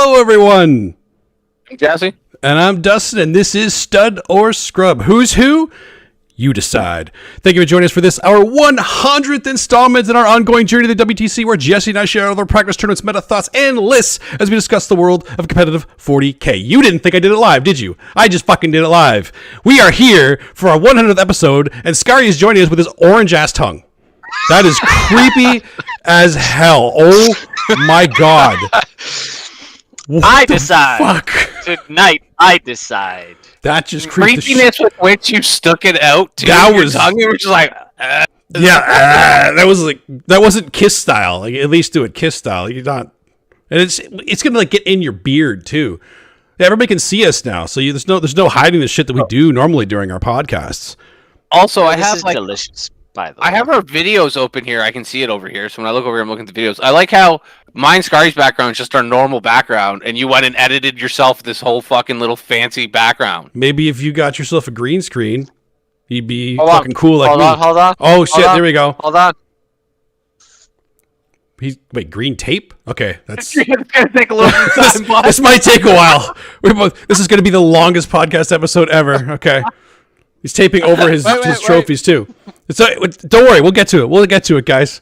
Hello, everyone. I'm Jesse. And I'm Dustin, and this is Stud or Scrub. Who's who? You decide. Thank you for joining us for this, our 100th installment in our ongoing journey to the WTC, where Jesse and I share all our practice tournaments, meta thoughts, and lists as we discuss the world of competitive 40K. You didn't think I did it live, did you? I just fucking did it live. We are here for our 100th episode, and Skari is joining us with his orange-ass tongue. That is creepy as hell. Oh my god. What I decide. Fuck? Tonight, I decide. That just creeped Creepiness with which you stuck it out to That your was- tongue. You were just like, that was like, that wasn't Kiss style. Like, at least do it Kiss style. You're not, and it's gonna like get in your beard too. Yeah, everybody can see us now, so there's no hiding the shit that we do normally during our podcasts. Also, I This have is like delicious, by the way. I have our videos open here. I can see it over here. So when I look over here, I'm looking at the videos. I like how mine, Skari's background is just our normal background, and you went and edited yourself this whole fucking little fancy background. Maybe if you got yourself a green screen, you'd be Hold on. fucking cool like hold me. on, hold on. Oh shit! on. There we go. Hold on. Wait, green tape? Okay, that's. It's gonna take a little bit of time, but This might take a while. This is going to be the longest podcast episode ever. Okay. He's taping over his trophies, too. Don't worry. We'll get to it. We'll get to it, guys.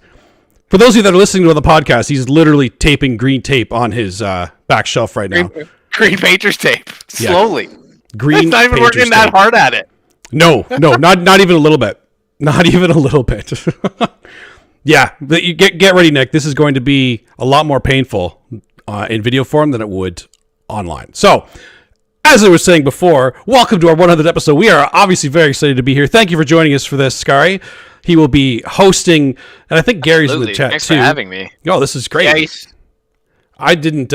For those of you that are listening to the podcast, he's literally taping green tape on his back shelf right now. green painter's tape Yeah. slowly. Green It's not even painter's working that tape. hard at it. No, not even a little bit. Not even a little bit. Yeah, but you get ready, Nick. This is going to be a lot more painful in video form than it would online. So, as I was saying before, welcome to our 100th episode. We are obviously very excited to be here. Thank you for joining us for this, Skari. He will be hosting, and I think Gary's in the chat Thanks too. for having me. Oh, this is great. Guys, I didn't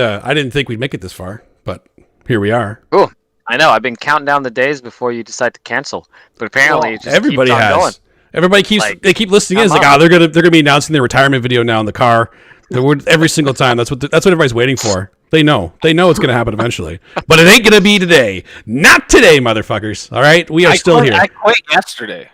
think we'd make it this far, but here we are. Cool. I know. I've been counting down the days before you decide to cancel, but apparently it just Everybody keeps on has. going. Everybody keeps Like, they keep listening in. It's like, I'm they're gonna be announcing their retirement video now in the car. Every single time. That's what everybody's waiting for. They know it's gonna happen eventually, but it ain't gonna be today. Not today, motherfuckers. All right, we are still here. I quit yesterday.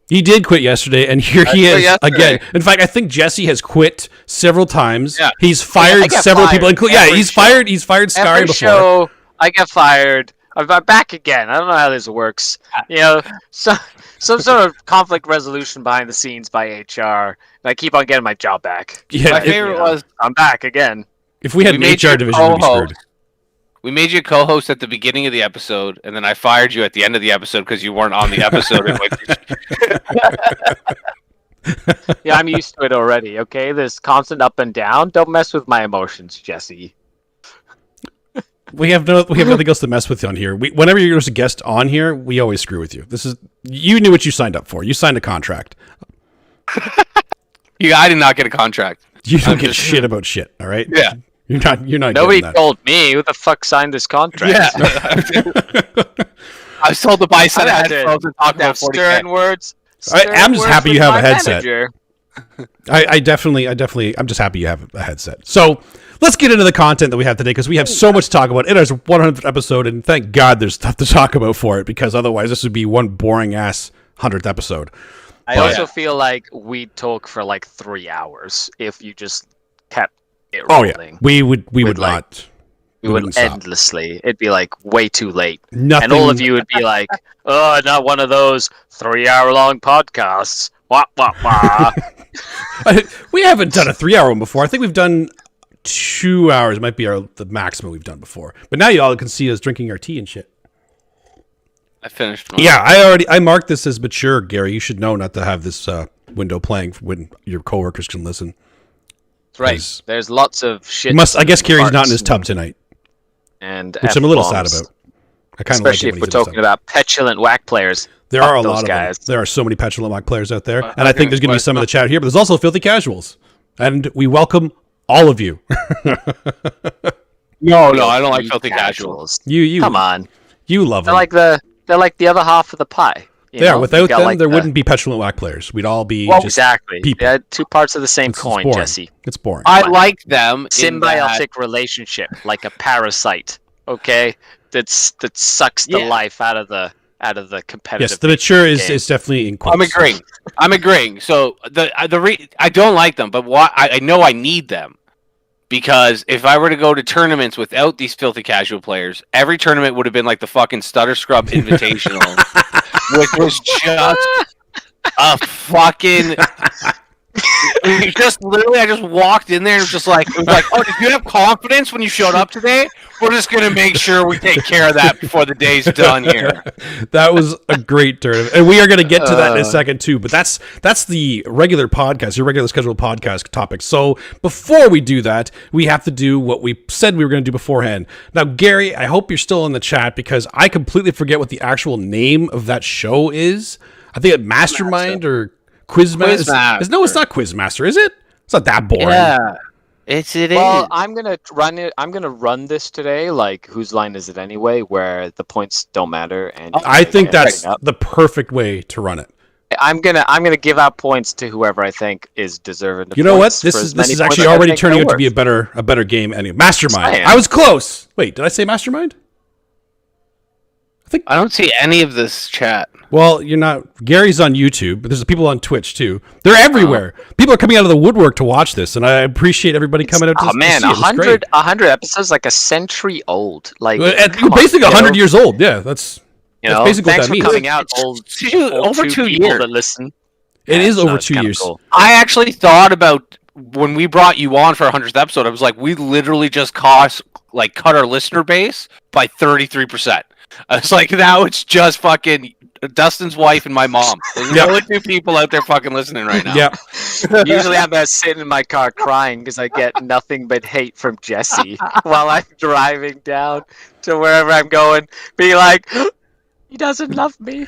He did quit yesterday, and here he quit is yesterday. again. In fact, I think Jesse has quit several times. Yeah. He's fired I get several fired people, including every he's show. fired Skari Every before. show, I get fired. I'm back again. I don't know how this works. You know, some sort of conflict resolution behind the scenes by HR. And I keep on getting my job back. Yeah, My if, favorite was I'm back again. if we had we an made HR you division, we'd be co-host. screwed. We made you co-host at the beginning of the episode, and then I fired you at the end of the episode because you weren't on the episode. in which Yeah, I'm used to it already. Okay, this constant up and down. Don't mess with my emotions, Jesse. We have nothing else to mess with on here. Whenever you're just a guest on here, we always screw with you. You knew what you signed up for. You signed a contract. I did not get a contract. You don't I'm get just- shit about shit. All right. Yeah. You're not. Nobody getting that. told me. Who the fuck signed this contract? Yeah. I was told to buy a set of I had to headphones and talk Now, about 40K. stern words. I'm just stern happy words you with have a my headset. manager. I'm just happy you have a headset. So let's get into the content that we have today, because we have so much to talk about. It is our 100th episode, and thank God there's stuff to talk about for it, because otherwise this would be one boring ass 100th episode. I But- also feel like we'd talk for like 3 hours if you just kept it Oh rolling. yeah, we would With, like, not. We wouldn't would stop. endlessly. It'd be like way too late. Nothing. And all of you would be like, oh, not one of those 3-hour-long podcasts. Wah, wah, wah. We haven't done a 3-hour one before. I think we've done 2 hours. Might be the maximum we've done before. But now you all can see us drinking our tea and shit. I finished. Mine. Yeah, I marked this as mature, Gary. You should know not to have this window playing when your coworkers can listen. That's right. Is- There's lots of shit. I guess Gary's not in his farts tub tonight, And which I'm a little sad F-bombs. about. I kind of like Especially it if when we're he's in his talking tub. about petulant whack players. There Fuck are a those lot of guys. them. There are so many petulant whack players out there, and I okay, think there's going to be but- some in the chat here. But there's also filthy casuals, and we welcome all of you. No, I don't like filthy casuals. You Come on. You love They're them. like the other half of the pie. You Yeah, know? without You've got, them, like, there the- wouldn't be petulant whack players. We'd all be Well, just exactly. people. They're two parts of the same It's coin, boring. Jesse. It's boring. I like them. in that- Symbiotic relationship, like a parasite. Okay, that sucks the Yeah. life out of the competitive. Yes, the mature is game. definitely in quotes. I'm agreeing. So I don't like them, but why? I know I need them. because if I were to go to tournaments without these filthy casual players, every tournament would have been like the fucking Stutter Scrub Invitational, which was just a fucking. Just literally, I just walked in there and it was like, oh, did you have confidence when you showed up today? We're just gonna make sure we take care of that before the day's done here. That was a great tournament, and we are gonna get to that in a second too. But that's the regular podcast, your regular scheduled podcast topic. So before we do that, we have to do what we said we were gonna do beforehand. Now, Gary, I hope you're still in the chat because I completely forget what the actual name of that show is. I think Mastermind or Quizmaster. No, it's not Quizmaster, is it? It's not that boring. Yeah, it is. Well, I'm gonna run it. I'm gonna run this today. Like, whose line is it anyway? Where the points don't matter. And I think that's the perfect way to run it. I'm gonna give out points to whoever I think is deserving. You know what? This is actually already turning out to be a better game. Anyway, Mastermind. I was close. Wait, did I say Mastermind? I don't see any of this chat. Well, you're not. Gary's on YouTube, but there's people on Twitch too. They're everywhere. People are coming out of the woodwork to watch this, and I appreciate everybody coming out. Oh man, 100 episodes, like a century old. Like basically 100 years old. Yeah, that's basically what that means. Coming out old over 2 years. That listen. It is over 2 years. Cool. I actually thought about when we brought you on for our 100th episode. I was like, we literally just cut our listener base by 33%. I was like, now it's just fucking Dustin's wife and my mom. There's only 2 people out there fucking listening right now. Yeah. Usually I'm sitting in my car crying because I get nothing but hate from Jesse while I'm driving down to wherever I'm going. Be like, he doesn't love me.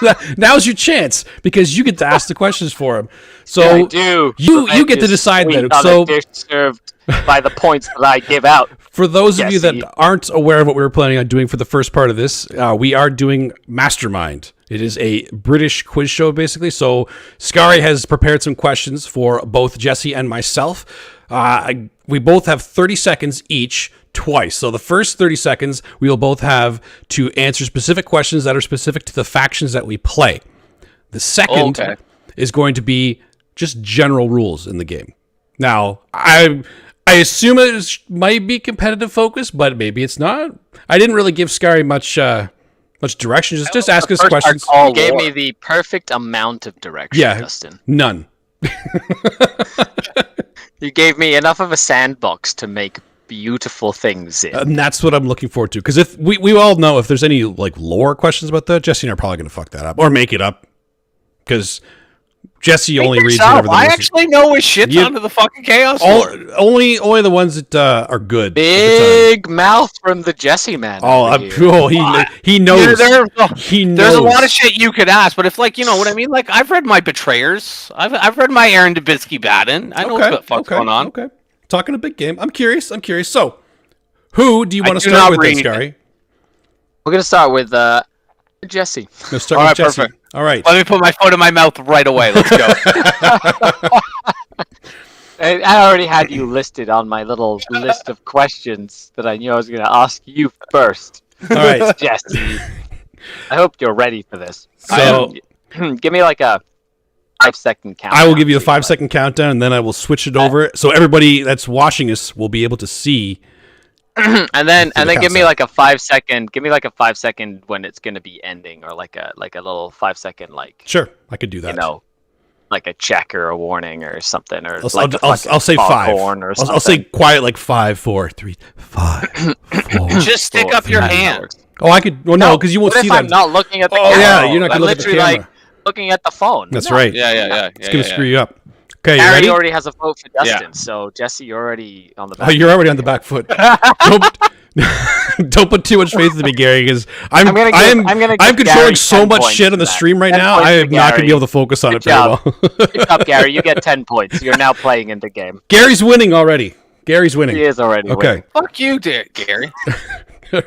Well, now's your chance because you get to ask the questions for him. So yeah, I do. You get to decide then. So served by the points that I give out. For those of you that aren't aware of what we were planning on doing for the first part of this, we are doing Mastermind. It is a British quiz show, basically. So Skari has prepared some questions for both Jesse and myself. We both have 30 seconds each, twice. So the first 30 seconds, we will both have to answer specific questions that are specific to the factions that we play. The second is going to be just general rules in the game. Now, I assume it might be competitive focused, but maybe it's not. I didn't really give Skari much direction. Just ask us questions. You gave me the perfect amount of direction, Dustin. None. You gave me enough of a sandbox to make beautiful things in. And that's what I'm looking forward to. Because if we all know if there's any lore questions about that, Jesse and I are probably going to fuck that up or make it up. Because Jesse only reads whatever the I actually know his shit's onto the fucking chaos. Only the ones that are good. Big mouth from the Jesse man. He knows. He knows. There's a lot of shit you could ask, but if you know what I mean. Like I've read my Betrayers. I've read my Aaron Dubitsky-Batten. I know what the fuck's going on. Okay, talking a big game. I'm curious. So, who do you want to start with, Skari? We're gonna start with Jesse. Let's start with Jesse. Perfect. All right. Let me put my foot in my mouth right away. Let's go. I already had you listed on my little list of questions that I knew I was going to ask you first. All right. Jesse. I hope you're ready for this. So, give me like a 5-second countdown. I will give you a 5-second countdown, and then I will switch it over so everybody that's watching us will be able to see. and then give me like a 5-second. Give me like a 5-second when it's going to be ending, or like a little 5-second Sure, I could do that. You know, like a check or a warning or something, or I'll say 5. Or I'll say quiet like 5, 4, 3, 5, 4. Just stick up your hand. Oh, I could. Well, no, because you won't see that. I'm not looking at the camera. camera. Yeah, you're not going to look at the camera. Looking at the phone. That's right. Yeah. It's going to screw you up. Okay, you Harry ready? already has a vote for Dustin, so Jesse, you're already on the back. Oh, you're already on the back foot. Don't put too much faith in me, Gary, because I'm controlling so much shit on the stream right now. I am not going to be able to focus on it very well. Good job, Gary. You get 10 points. You're now playing in the game. Gary's winning already. He is already winning. Fuck you, Gary.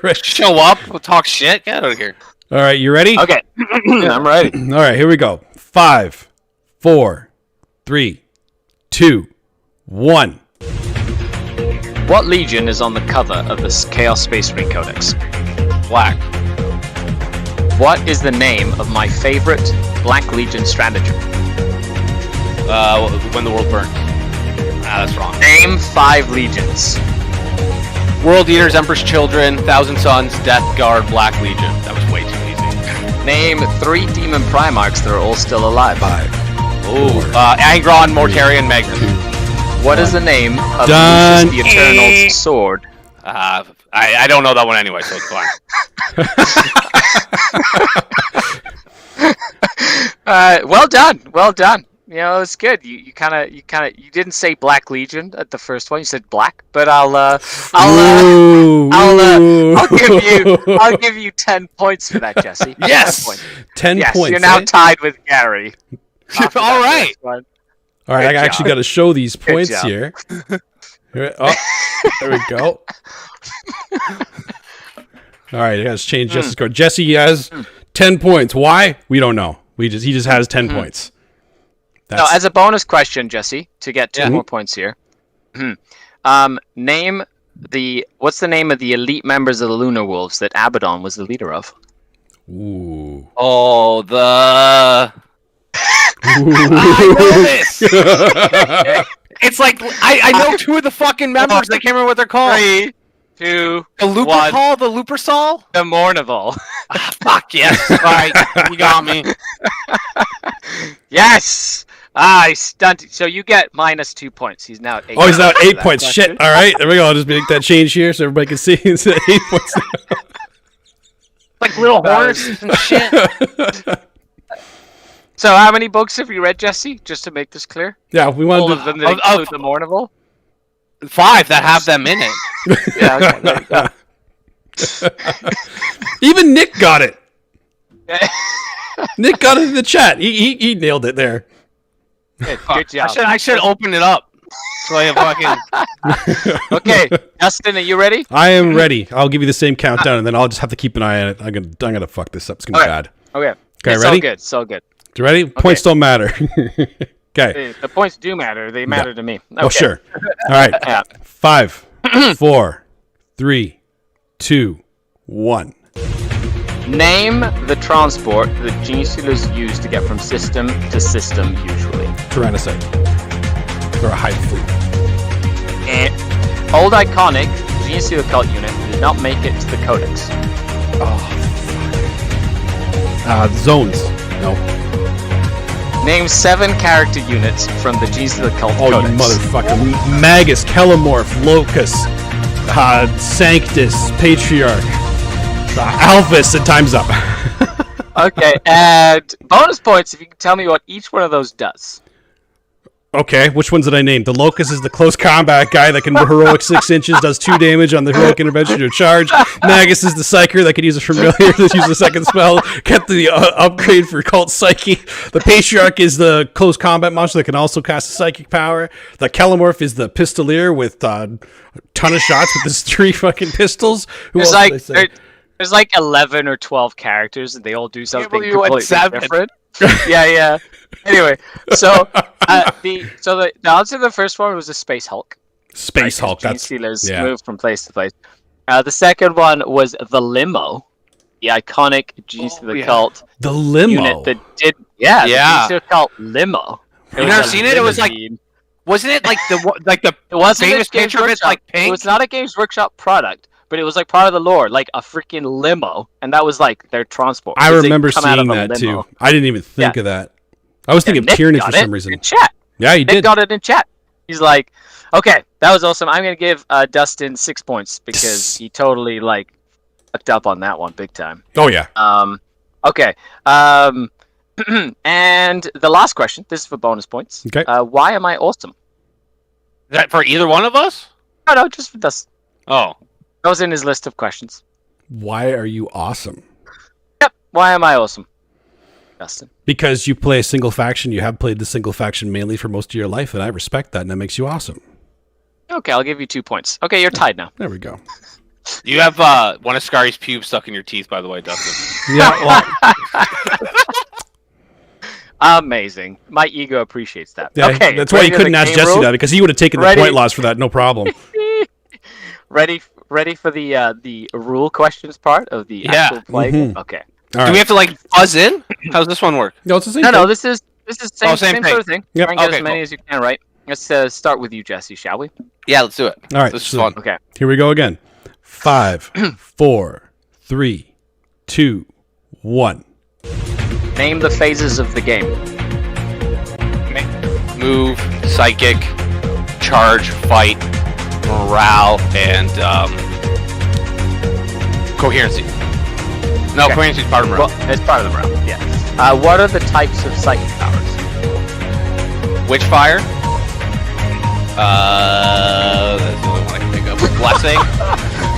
Right. Show up, we'll talk shit. Get out of here. All right, you ready? Okay. I'm ready. All right, here we go. 5, 4, 3, 2, 1. What legion is on the cover of the Chaos Space Marine Codex? Black. What is the name of my favorite Black Legion stratagem? When the World Burns. Nah, that's wrong. Name 5 legions. World Eaters, Emperor's Children, Thousand Sons, Death Guard, Black Legion. That was way too easy. Name 3 demon Primarchs that are all still alive. 5. Ooh. Angron, Mortarion, Magnus. What is the name of Done. Lucius the Eternal's sword? I don't know that one anyway, so it's fine. Well done. Well done. You know, it's good. You didn't say Black Legion at the first one. You said Black, but I'll give you 10 points for that, Jesse. Yes. 10 Yes, points. you're now eh? tied with Gary. All right. All right, Good I actually job. got to show these points job. here. Oh, there we go. All right, I got to change Jesse's score. Jesse has 10 points. Why? We don't know. He just has 10 points. So, as a bonus question, Jesse, to get 2 more points here, what's the name of the elite members of the Lunar Wolves that Abaddon was the leader of? Ooh. Oh, I know this. It's like I know 2 of the fucking members. I can't remember what they're called. 3, 2, The Looper 1. Call, the Looper Sol. The Mournival. Fuck yes. All right, you got me. Yes! I stunned. So you get -2 points. He's now at 8. Oh, he's now at 8 for that points. question. Shit. All right, there we go. I'll just make that change here so everybody can see. It's at 8 points now. Like little horses and shit. So how many books have you read, Jesse? Just to make this clear. Yeah, we All wanted of to. them that include the Mournival? 5 that have them in it. Yeah, okay, there you go. Even Nick got it. Nick got it in the chat. He nailed it there. Good job. I should open it up. So I fucking. Okay, Justin, are you ready? I am ready. I'll give you the same countdown, and then I'll just have to keep an eye on it. I'm gonna fuck this up. It's gonna be bad. Okay. Okay, It's ready? so good. So good. You ready? Points don't matter. Okay. The points do matter. They matter to me. Okay. Oh, sure. All right. Yeah. 5, 4, 3, 2, 1. Name the transport that Genestealers use to get from system to system usually. Tyrannocyte. Or a hive fleet. Old iconic Genestealer cult unit did not make it to the Codex. Zones. No. Name 7 character units from the Genestealer cult Oh, Codex. you motherfucker. Magus, Kellamorph, Locus, Sanctus, Patriarch, Alphys, and time's up. Okay, and bonus points if you can tell me what each one of those does. Okay, which ones did I name? The Locust is the close combat guy that can heroic 6 inches, does 2 damage on the heroic intervention or charge. Magus is the psyker that can use a familiar to use a second spell. Get the upgrade for cult psyche. The Patriarch is the close combat monster that can also cast a psychic power. The Kellamorph is the pistolier with a ton of shots with his 3 fucking pistols. Who There's else did I say? there's like 11 or 12 characters and they all do something believe you went completely 7. different. Yeah. Anyway, so the answer to the first one was a Space Hulk. Space Hulk. That's Genestealers yeah. move from place to place. The second one was the Limo, the iconic Genestealer cult the limo. unit that did the Yeah. Genestealer cult Limo. You never seen it? It was like, wasn't it like the It wasn't famous a Games picture of it's Workshop. like pink? It was not a Games Workshop product, but it was like part of the lore, like a freaking limo, and that was like their transport. I 'cause they remember come out of seeing a that limo. too. I didn't even think of that. I was thinking of Nick Tyranny got for it some reason. in chat. Yeah, he Nick did. got it in chat. He's like, okay, that was awesome. I'm going to give Dustin 6 points because he totally like fucked up on that one big time. Oh yeah. Okay. And the last question, this is for bonus points. Okay. Why am I awesome? Is that for either one of us? No, just for Dustin. Oh. That was in his list of questions. Why are you awesome? Yep. Why am I awesome? Dustin. Because you play a single faction. You have played the single faction mainly for most of your life, and I respect that, and that makes you awesome. Okay, I'll give you 2 points. Okay, you're tied now. There we go. You have one of Skari's pubes stuck in your teeth, by the way, Dustin. Yeah. Well, Amazing. My ego appreciates that. yeah, Okay. that's why you ready for couldn't the ask game Jesse rule? that, because he would have taken the Ready? point loss for that, no problem. Ready for the rule questions part of the Yeah. actual play? Mhm. Okay. All Do right. we have to like buzz in? How does this one work? No, it's the same No, thing. this is same same sort of thing. Yep. Try and get Okay, as many cool. as you can right. Let's start with you, Jesse, shall we? Yeah, let's do it. All right, This is so- fun. Okay. Here we go again. 5, 4, 3, 2, 1. Name the phases of the game. Move, psychic, charge, fight, morale, and coherency. No, Okay. coherency is part of morale. Well, it's part of the round. Yeah. What are the types of psychic powers? Witchfire. That's the only one I can think of. Blessing.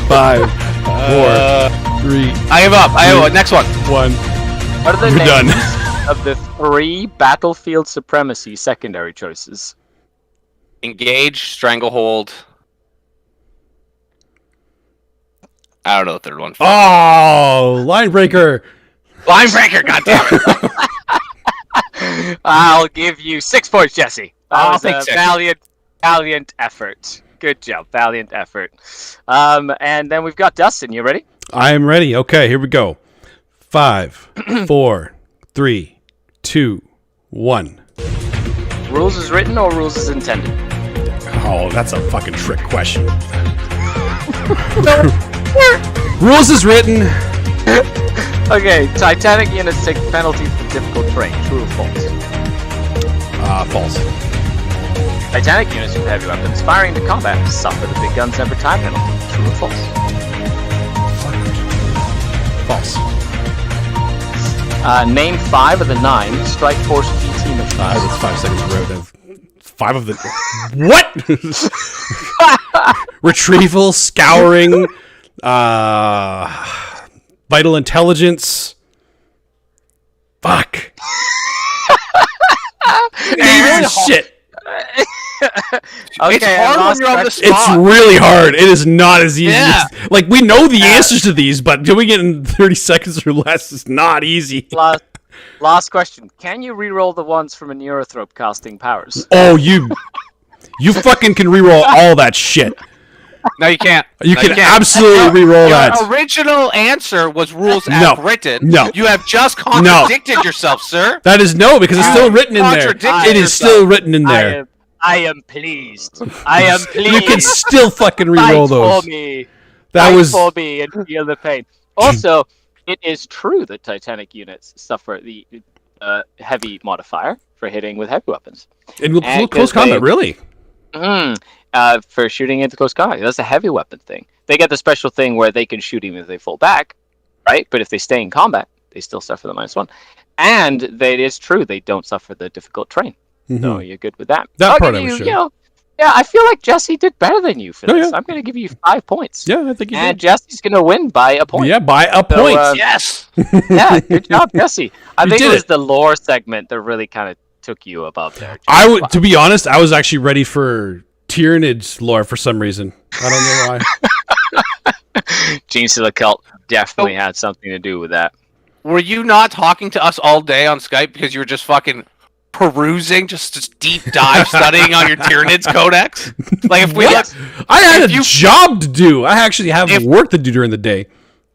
5, 4, 3, I give up. Next one. 1. What are the We're names done. of the 3 battlefield supremacy secondary choices? Engage, stranglehold. I don't know the third one. Oh, line breaker. Linebreaker, goddammit. I'll give you 6 points, Jesse. That I'll was take a 6. valiant effort. Good job, valiant effort. And then we've got Dustin. You ready? I am ready. Okay, here we go. 5, 4, 3, 2, 1. Rules as written or rules as intended? Oh, that's a fucking trick question. Rules is written. Okay, Titanic units take penalties for difficult terrain. True or false? False. Titanic units with heavy weapons firing into combat suffer the big guns never time penalty. True or false? False. Name 5 of the 9 Strike Force GT machines. That's 5 seconds in a row. 5 of the... What? Retrieval, scouring, vital intelligence. Fuck. Shit. It's hard when you're on the spot. It's really hard. It is not as easy. Yeah. Like, we know the answers to these, but doing it in 30 seconds or less is not easy. Last question. Can you reroll the ones from a Neurothrope casting powers? Oh, you fucking can reroll all that shit. No, you can't. You No, can can't. absolutely reroll Your that. original answer was rules No. as written. No. You have just contradicted yourself, sir. That is no, because it's still written in there. contradicted It is still written in there. I am pleased. I am pleased. You can still fucking Fight reroll those. for me. That Fight was for me and feel the pain. Also, it is true that Titanic units suffer the heavy modifier for hitting with heavy weapons. in and close 'cause they- combat, really. For shooting into close combat. That's a heavy weapon thing. They get the special thing where they can shoot even if they fall back, right? But if they stay in combat, they still suffer the -1. And it is true they don't suffer the difficult terrain. So you're good with that. That I'll part give I was you, sure. you know, yeah, I feel like Jesse did better than you for Oh, this. yeah. I'm going to give you 5 points. Yeah, I think you And did. Jesse's going to win by a point. Yeah, by a point. Yes. Yeah, good job, Jesse. I You think did it was it. the lore segment that really kind of took you above there. I would, to be honest, I was actually ready for Tyrannid's lore for some reason. I don't know why. Genes to the Cult definitely had something to do with that. Were you not talking to us all day on Skype because you were just fucking perusing, just deep dive studying on your Tyranids Codex? Like if we What? I had if a you- job to do. I actually have work to do during the day.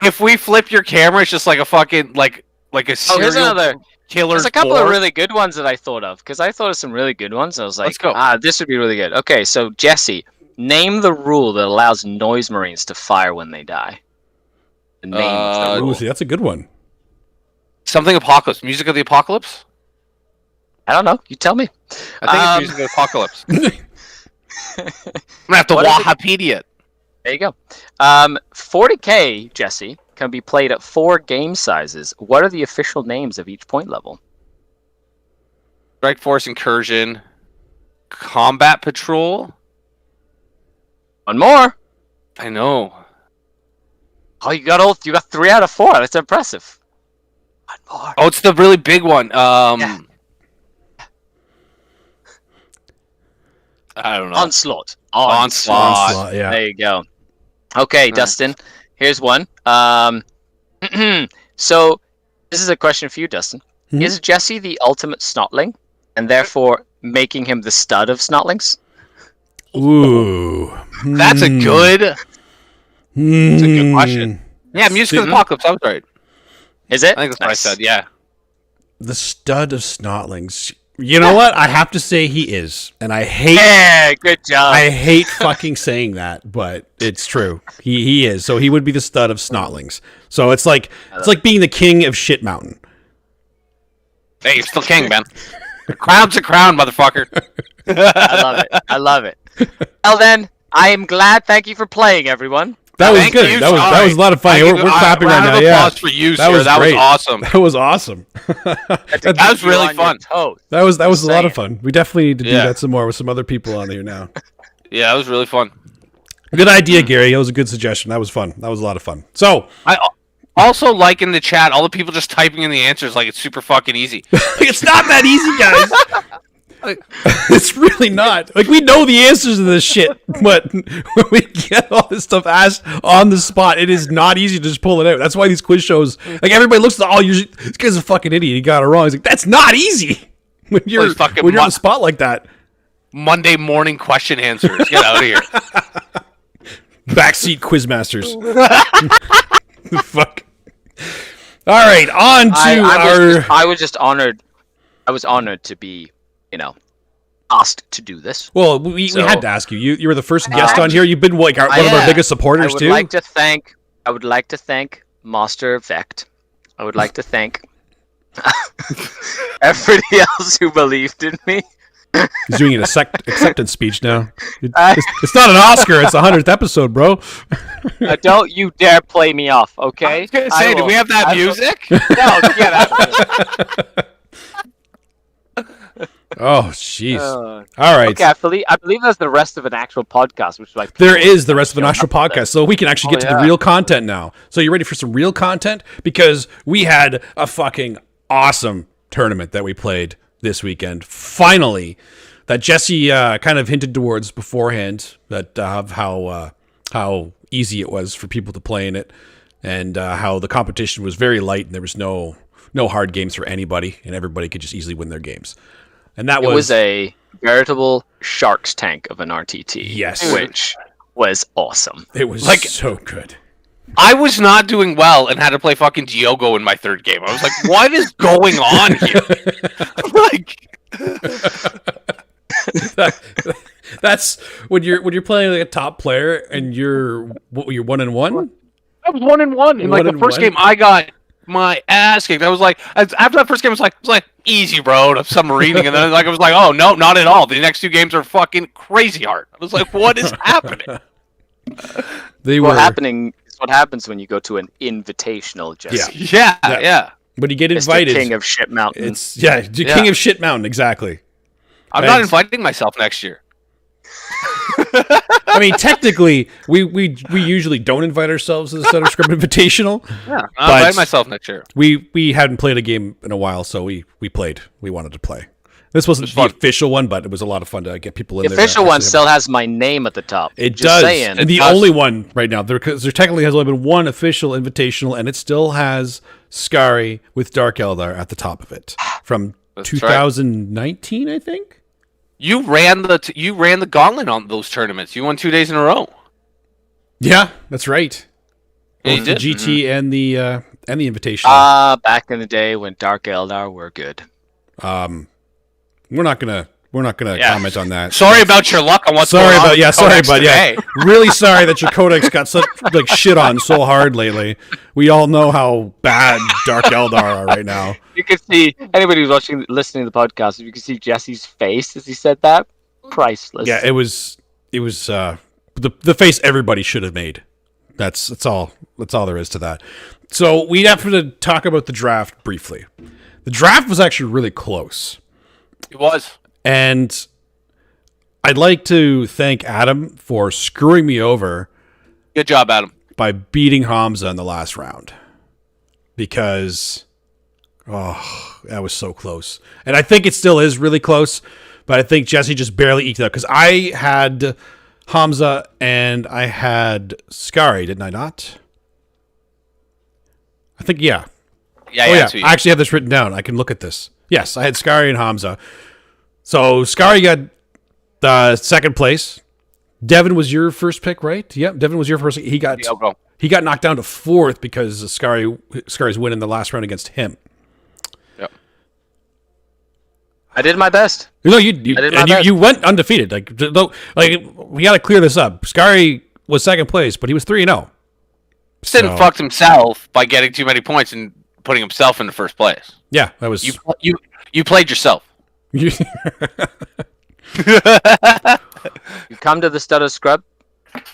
if we flip your camera, it's just like a fucking like a Oh, serial here's another. killer's There's a couple of board. really good ones that I thought of because I thought of some really good ones. I was Let's like, go. this would be really good. Okay, so Jesse, name the rule that allows noise marines to fire when they die. The name of the Ooh, rule. see, that's a good one. Something Apocalypse. Music of the Apocalypse? I don't know. You tell me. I think it's Music of the Apocalypse. I'm gonna have to What is it? Wahapedia it. There you go. 40K, Jesse, can be played at 4 game sizes. What are the official names of each point level? Strike Force Incursion. Combat Patrol? One more. I know. Oh, you got 3 out of 4. That's impressive. One more. Oh, it's the really big one. Yeah. I don't know. Onslaught. Onslaught. Yeah. There you go. Okay, Nice. Dustin. Here's one. So this is a question for you, Dustin. Mhm. Is Jesse the ultimate snotling, and therefore making him the stud of snotlings? Ooh. That's a good. That's a good question. Yeah, Music of the Sti- Apocalypse. I was right. Is it? I think that's what I Nice. said. Yeah. The stud of snotlings. You know what? I have to say he is, and I hate. Yeah, good job. I hate fucking saying that, but it's true. He is. So he would be the stud of Snotlings. So it's like being the king of Shit Mountain. Hey, you're still king, man. The crown's a crown, motherfucker. I love it. Well then, I am glad. Thank you for playing, everyone. That was Thank good. you, That was a lot of fun. We're clapping right now. Yeah, applause for you, sir. That great. was awesome. That was awesome. That was really fun. That was a lot of fun. We definitely need to do Yeah. that some more with some other people on here now. Yeah, that was really fun. Good idea, Gary. That was a good suggestion. That was fun. That was a lot of fun. So I also like in the chat all the people just typing in the answers like it's super fucking easy. it's not that easy, guys. It's really not. Like, we know the answers to this shit, but when we get all this stuff asked on the spot, it is not easy to just pull it out. That's why these quiz shows, like, everybody looks at this guy's a fucking idiot. He got it wrong. He's like, that's not easy when you're on the spot like that. Monday morning question answers. Get out of here. Backseat quizmasters. Fuck. All right, on to I was just honored. I was honored to be, asked to do this. Well, we had to ask you. You were the first guest on here. You've been one of our biggest supporters too. I would like to thank Master Vect. I would like to thank everybody else who believed in me. He's doing an acceptance speech now. It's not an Oscar. It's the 100th episode, bro. Don't you dare play me off, okay? I was gonna say, do we have that music? No, yeah, that. Oh, jeez. All right. Okay, I believe that's the rest of an actual podcast, which like there is the rest of an actual podcast, so we can actually get to the real content now. So you ready for some real content? Because we had a fucking awesome tournament that we played this weekend. Finally, that Jesse kind of hinted towards beforehand that of how easy it was for people to play in it, and how the competition was very light and there was no hard games for anybody, and everybody could just easily win their games. And that was a veritable shark's tank of an RTT. Yes. Which was awesome. It was so good. I was not doing well and had to play fucking Diogo in my third game. I was like, what is going on here? That's when you're playing like a top player and you're 1-1. I was 1-1 in like the first game. I got my ass kicked. I was like, after that first game, I was like easy, bro. Some reading, and then I was like, oh no, not at all. The next two games are fucking crazy hard. I was like, what is happening? What happens when you go to an invitational, Jesse. Yeah. When you get invited, King of Shit Mountain. King of Shit Mountain, exactly. I'm not inviting myself next year. I mean, technically, we usually don't invite ourselves to the Center Scrum Invitational. Yeah, I'll invite myself next year. We hadn't played a game in a while, so we played. We wanted to play. This wasn't the official one, but it was a lot of fun to get people in there. The official one still has my name at the top. It does. And the only one right now, there technically has only been one official invitational, and it still has Skari with Dark Eldar at the top of it from 2019, I think. You ran the gauntlet on those tournaments. You won 2 days in a row. Yeah, that's right. Yeah, both the GT and the invitation. Back in the day when Dark Eldar were good. We're not gonna comment on that. Sorry about your luck on what's going on. Really sorry that your codex got such shit on so hard lately. We all know how bad Dark Eldar are right now. You can see anybody who's listening to the podcast. You can see Jesse's face as he said that. Priceless. Yeah, it was the face everybody should have made. That's all there is to that. So we have to talk about the draft briefly. The draft was actually really close. It was. And I'd like to thank Adam for screwing me over. Good job, Adam. By beating Hamza in the last round. Because, that was so close. And I think it still is really close, but I think Jesse just barely eked it out. Because I had Hamza and I had Skari, didn't I not? I think, yeah. Yeah. I actually have this written down. I can look at this. Yes, I had Skari and Hamza. So Skari got the second place. Devin was your first pick, right? Yep, Devin was your first. He got knocked down to fourth because Skari's win in the last round against him. Yep. I did my best. No, I did my best. you went undefeated. Like we got to clear this up. Skari was second place, but he was 3-0. Sid fucked himself by getting too many points and putting himself in the first place. Yeah, that was you played yourself. You come to the Stutter Scrub,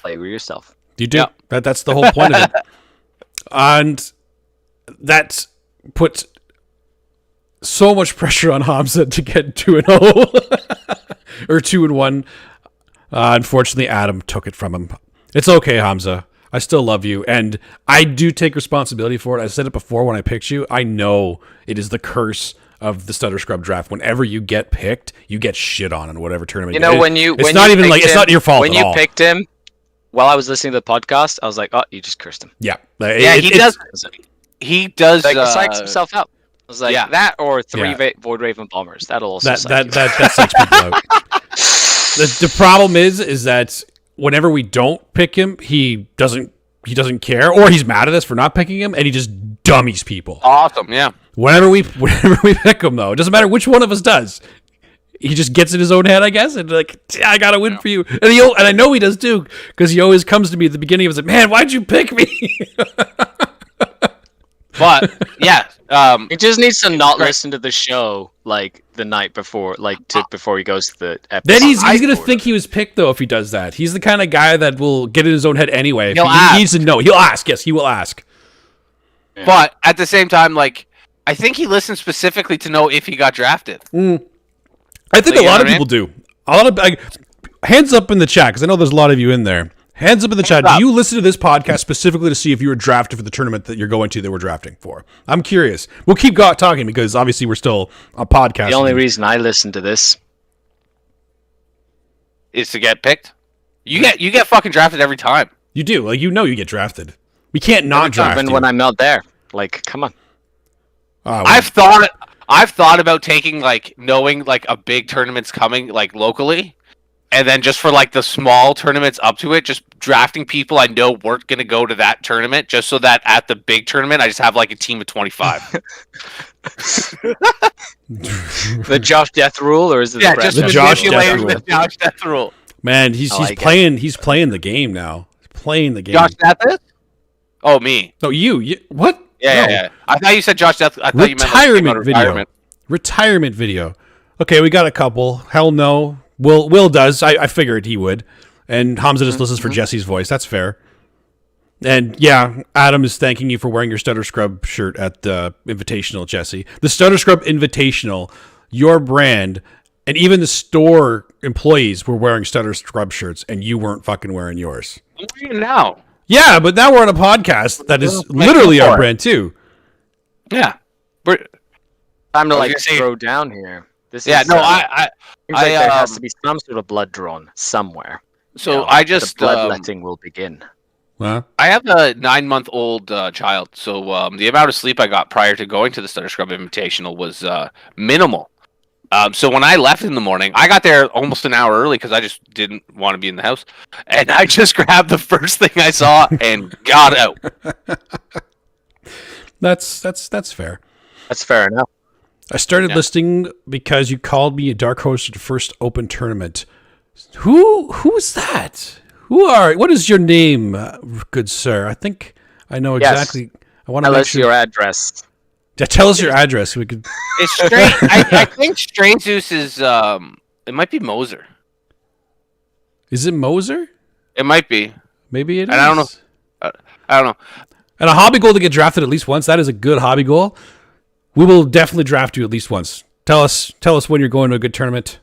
play with yourself. You do. Yeah. That's the whole point of it. And that puts so much pressure on Hamza to get 2-0 or 2-1. Unfortunately, Adam took it from him. It's okay, Hamza. I still love you, and I do take responsibility for it. I said it before when I picked you. I know it is the curse of the Stutter Scrub draft. Whenever you get picked, you get shit on in whatever tournament. You know, it's not even like it's not your fault. When you picked him, while I was listening to the podcast, I was like, "Oh, you just cursed him." Yeah, he does. He does. Like, psychs himself out. I was like, that or 3 Void Raven bombers. That'll also that psychs people out. The problem is that whenever we don't pick him, he doesn't care, or he's mad at us for not picking him, and he just dummies people. Awesome, yeah. Whenever we pick him, though, it doesn't matter which one of us does. He just gets in his own head, I guess, and like, I gotta win for you. And I know he does too, because he always comes to me at the beginning. He was like, "Man, why'd you pick me?" But yeah, he just needs to not listen to the show like the night before, before he goes to the episode. Then he's gonna think he was picked though if he does that. He's the kind of guy that will get in his own head anyway. He needs to know. He'll ask. Yes, he will ask. Yeah. But at the same time, like, I think he listens specifically to know if he got drafted. I think a lot of people do. A lot of hands up in the chat, because I know there's a lot of you in there. Hands up in the chat. Do you listen to this podcast specifically to see if you were drafted for the tournament that you're going to that we're drafting for? I'm curious. We'll keep talking because obviously we're still a podcast. The only reason I listen to this is to get picked. You get fucking drafted every time. You do. Like, you get drafted. We can't not draft even you. when I'm not there. Like, come on. I've thought about taking, like, knowing like a big tournament's coming, like, locally. And then just for, like, the small tournaments up to it, just drafting people I know weren't going to go to that tournament, just so that at the big tournament, I just have, like, a team of 25. The Josh Death rule, or is it the Josh Death rule? The Josh Death rule. Man, he's playing the game now. He's playing the game. Josh Death is? Oh, me. No, you. What? Yeah. I thought you said Josh Death. I thought you meant retirement video. Retirement video. Okay, we got a couple. Hell no. Will does. I figured he would. And Hamza just listens for Jesse's voice. That's fair. And yeah, Adam is thanking you for wearing your Stutter Scrub shirt at the Invitational, Jesse. The Stutter Scrub Invitational, your brand, and even the store employees were wearing Stutter Scrub shirts, and you weren't fucking wearing yours. I'm wearing it now. Yeah, but now we're on a podcast that is literally our brand too. Yeah. Time to throw down here. This is, I there has to be some sort of blood drawn somewhere. So the bloodletting will begin. Huh? I have a 9-month-old child, so the amount of sleep I got prior to going to the Stutter Scrub Invitational was minimal. So when I left in the morning, I got there almost an hour early because I just didn't want to be in the house, and I just grabbed the first thing I saw and got out. That's fair. That's fair enough. I started listening because you called me a dark horse at the first open tournament. Who's that? What is your name, good sir? I think I know exactly. I want to tell us your address. Tell us your address. We could. It's straight. I think Stray Zeus is. It might be Moser. Is it Moser? It might be. Maybe it is. I don't know. I don't know. And a hobby goal to get drafted at least once. That is a good hobby goal. We will definitely draft you at least once. Tell us when you're going to a good tournament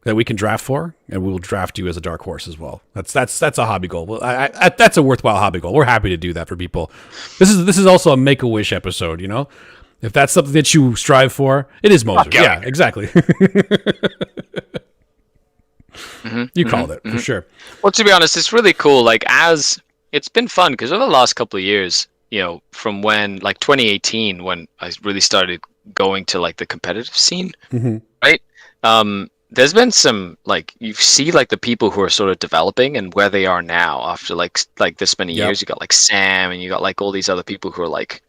that we can draft for, and we will draft you as a dark horse as well. That's a hobby goal. Well, that's a worthwhile hobby goal. We're happy to do that for people. This is also a Make-A-Wish episode, you know? If that's something that you strive for, it is Moser. Yeah, exactly. You called it, for sure. Well, to be honest, it's really cool. Like, it's been fun, because over the last couple of years, you know, from when, like, 2018, when I really started going to, like, the competitive scene, right? There's been some, like, you see, like, the people who are sort of developing and where they are now after, like this many years. You got, like, Sam, and you got, like, all these other people who are, like,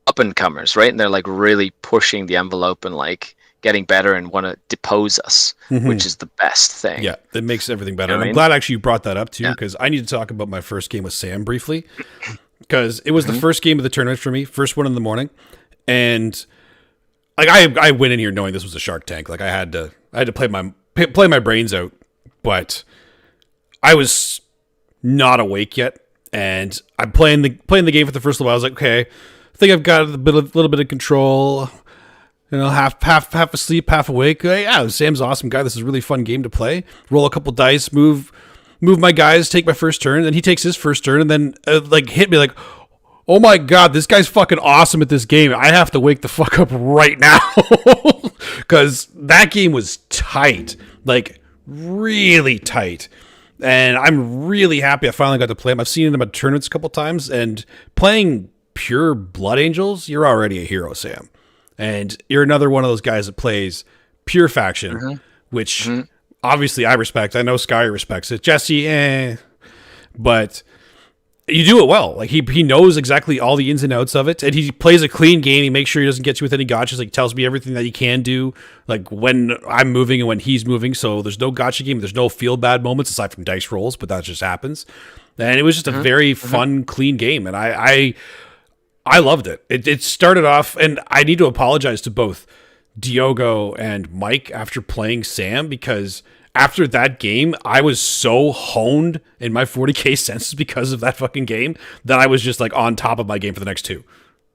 up-and-comers, right? And they're, like, really pushing the envelope and, like, getting better and want to depose us, which is the best thing. Yeah, that makes everything better. You know And I'm glad actually you brought that up too, because I need to talk about my first game with Sam briefly, because it was the first game of the tournament for me, first one in the morning, and like I went in here knowing this was a Shark Tank. Like I had to play my brains out, but I was not awake yet, and I'm playing the game for the first little while. I was like, okay, I think I've got a little bit of control. You know, half asleep, half awake. Yeah, Sam's an awesome guy. This is a really fun game to play. Roll a couple dice, move my guys, take my first turn, and he takes his first turn, and then like hit me like, oh my god, this guy's fucking awesome at this game. I have to wake the fuck up right now, because that game was tight, like really tight. And I'm really happy I finally got to play him. I've seen him at tournaments a couple times, and playing pure Blood Angels, you're already a hero, Sam. And you're another one of those guys that plays pure faction, which obviously I respect. I know Skari respects it. Jesse, but you do it well. Like he knows exactly all the ins and outs of it, and he plays a clean game. He makes sure he doesn't get you with any gotchas. Like tells me everything that he can do, like when I'm moving and when he's moving. So there's no gotcha game. There's no feel bad moments aside from dice rolls, but that just happens. And it was just a very fun, clean game, and I loved it. It started off, and I need to apologize to both Diogo and Mike after playing Sam, because after that game, I was so honed in my 40k senses because of that fucking game that I was just like on top of my game for the next two.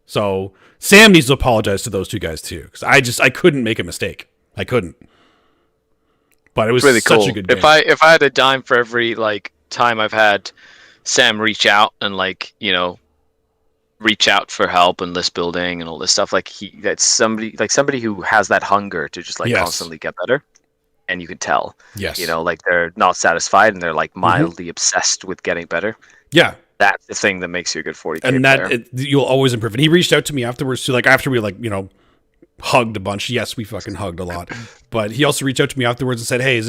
So Sam needs to apologize to those two guys too, because I couldn't make a mistake. I couldn't. But it was really such cool. a good game. If I had a dime for every like time I've had Sam reach out and like, you know, reach out for help and list building and all this stuff, like that's somebody who has that hunger to just like constantly get better, and you can tell, you know, like they're not satisfied and they're like mildly obsessed with getting better. Yeah, that's the thing that makes you a good 40k and player. You'll always improve. And he reached out to me afterwards too, like after we like, you know, hugged a bunch. Yes, we fucking hugged a lot, but he also reached out to me afterwards and said, hey,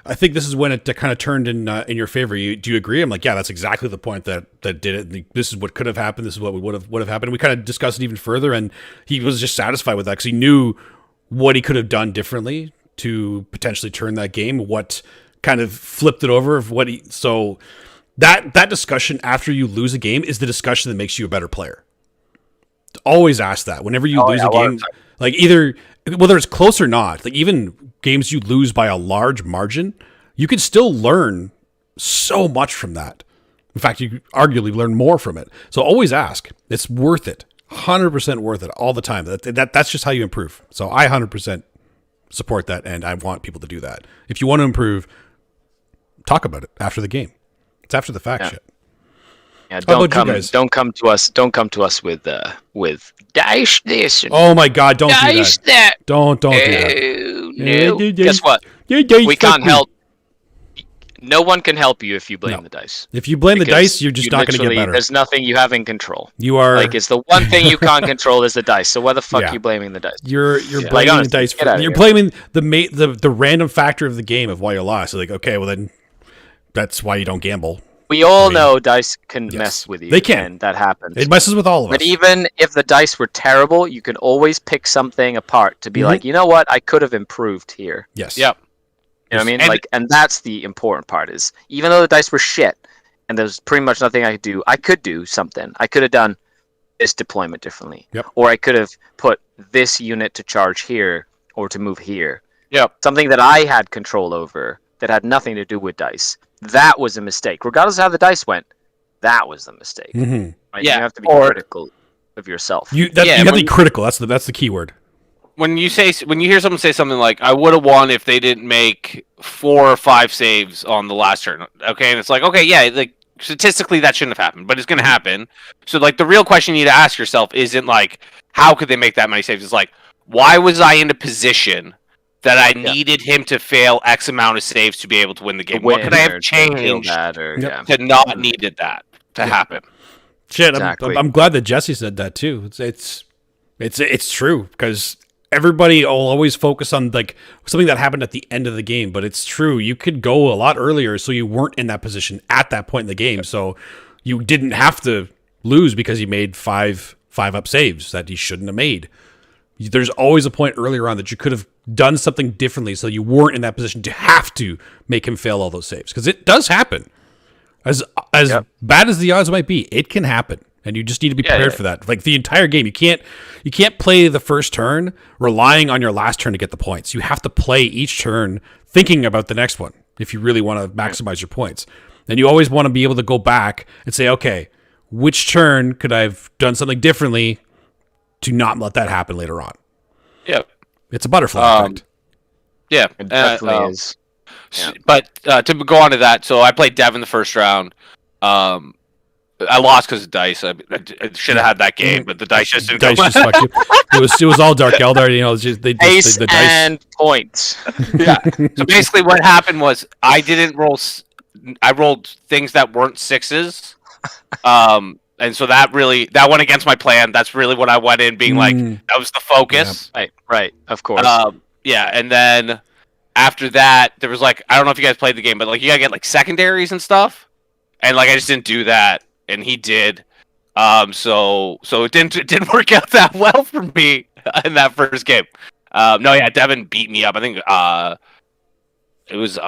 I think this is when it kind of turned in your favor. Do you agree? I'm like, yeah, that's exactly the point that did it. This is what could have happened. This is what would have happened. And we kind of discussed it even further, and he was just satisfied with that because he knew what he could have done differently to potentially turn that game. What kind of flipped it over of what he. So that discussion after you lose a game is the discussion that makes you a better player. Always ask that whenever you lose a game, like either whether it's close or not, like even games you lose by a large margin, you can still learn so much from that. In fact, you arguably learn more from it. So always ask. It's worth it. 100% worth it all the time. That's just how you improve. So I 100% support that, and I want people to do that. If you want to improve, talk about it after the game. It's after the fact shit. Yeah, don't come to us with dice this. Oh my god, don't do that. Don't do that. No. Guess what? We can't help. No one can help you if you blame the dice. If you blame the dice, you're just not going to get better. There's nothing you have in control. You are like it's the one thing you can't control is the dice. So why the fuck are you blaming the dice? You're blaming the dice. You're blaming the random factor of the game of why you lost. So like, okay, well then that's why you don't gamble. We all know dice can mess with you. They can. And that happens. It messes with all of us. But even if the dice were terrible, you can always pick something apart to be like, you know what? I could have improved here. Yes. Yep. You know what I mean? And that's the important part is, even though the dice were shit, and there's pretty much nothing I could do something. I could have done this deployment differently. Yep. Or I could have put this unit to charge here, or to move here. Yep. Something that I had control over that had nothing to do with dice. That was a mistake. Regardless of how the dice went, that was the mistake. Mm-hmm. Right? Yeah. You have to be critical of yourself. You have to be critical. That's the key word. When you hear someone say something like, I would have won if they didn't make 4 or 5 saves on the last turn. Okay. And it's like, okay, yeah, like statistically that shouldn't have happened, but it's going to happen. So like the real question you need to ask yourself isn't like, how could they make that many saves? It's like, why was I in a position that I needed him to fail X amount of saves to be able to win the game? What could I have changed to not needed that to happen? Shit, exactly. I'm glad that Jesse said that too. It's true, because everybody will always focus on like something that happened at the end of the game, but it's true. You could go a lot earlier, so you weren't in that position at that point in the game, so you didn't have to lose because you made five up saves that you shouldn't have made. There's always a point earlier on that you could have done something differently so you weren't in that position to have to make him fail all those saves. Because it does happen. As bad as the odds might be, it can happen. And you just need to be prepared for that. Like the entire game, you can't play the first turn relying on your last turn to get the points. You have to play each turn thinking about the next one if you really want to maximize your points. And you always want to be able to go back and say, okay, which turn could I have done something differently to not let that happen later on? Yeah. It's a butterfly effect. Yeah. It definitely is. Yeah. But to go on to that, so I played Devin the first round. I lost because of dice. I should have had that game, but the dice just didn't Dice go. just fucked you. It was all Dark Eldar. You know, it's just, Ace the dice. and points. Yeah. So basically, what happened was I didn't roll. I rolled things that weren't sixes. And so that went against my plan. That's really what I went in being like, that was the focus. Right, of course. Yeah, and then after that, there was like, I don't know if you guys played the game, but like you gotta get like secondaries and stuff. And like I just didn't do that, and he did. So it didn't work out that well for me in that first game. Devin beat me up. I think it was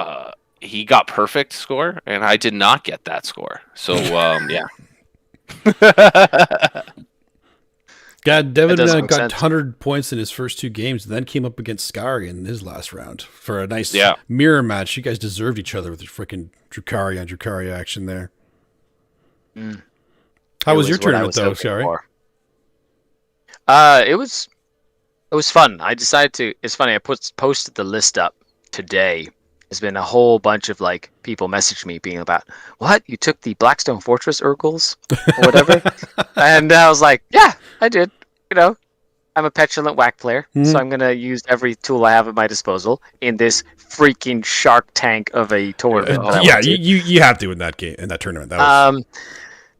he got perfect score, and I did not get that score. So yeah. God, Devin got sense. 100 points in his first two games, and then came up against Skari in his last round for a nice mirror match. You guys deserved each other with your freaking Drukhari on Drukhari action there. How was your tournament though, Skari? It was fun. I decided to. It's funny. I posted the list up today. There's been a whole bunch of like people message me being about, what? You took the Blackstone Fortress Urgles or whatever? And I was like, yeah, I did. You know, I'm a petulant whack player, so I'm gonna use every tool I have at my disposal in this freaking Shark Tank of a tournament. You have to in that game, in that tournament. That was...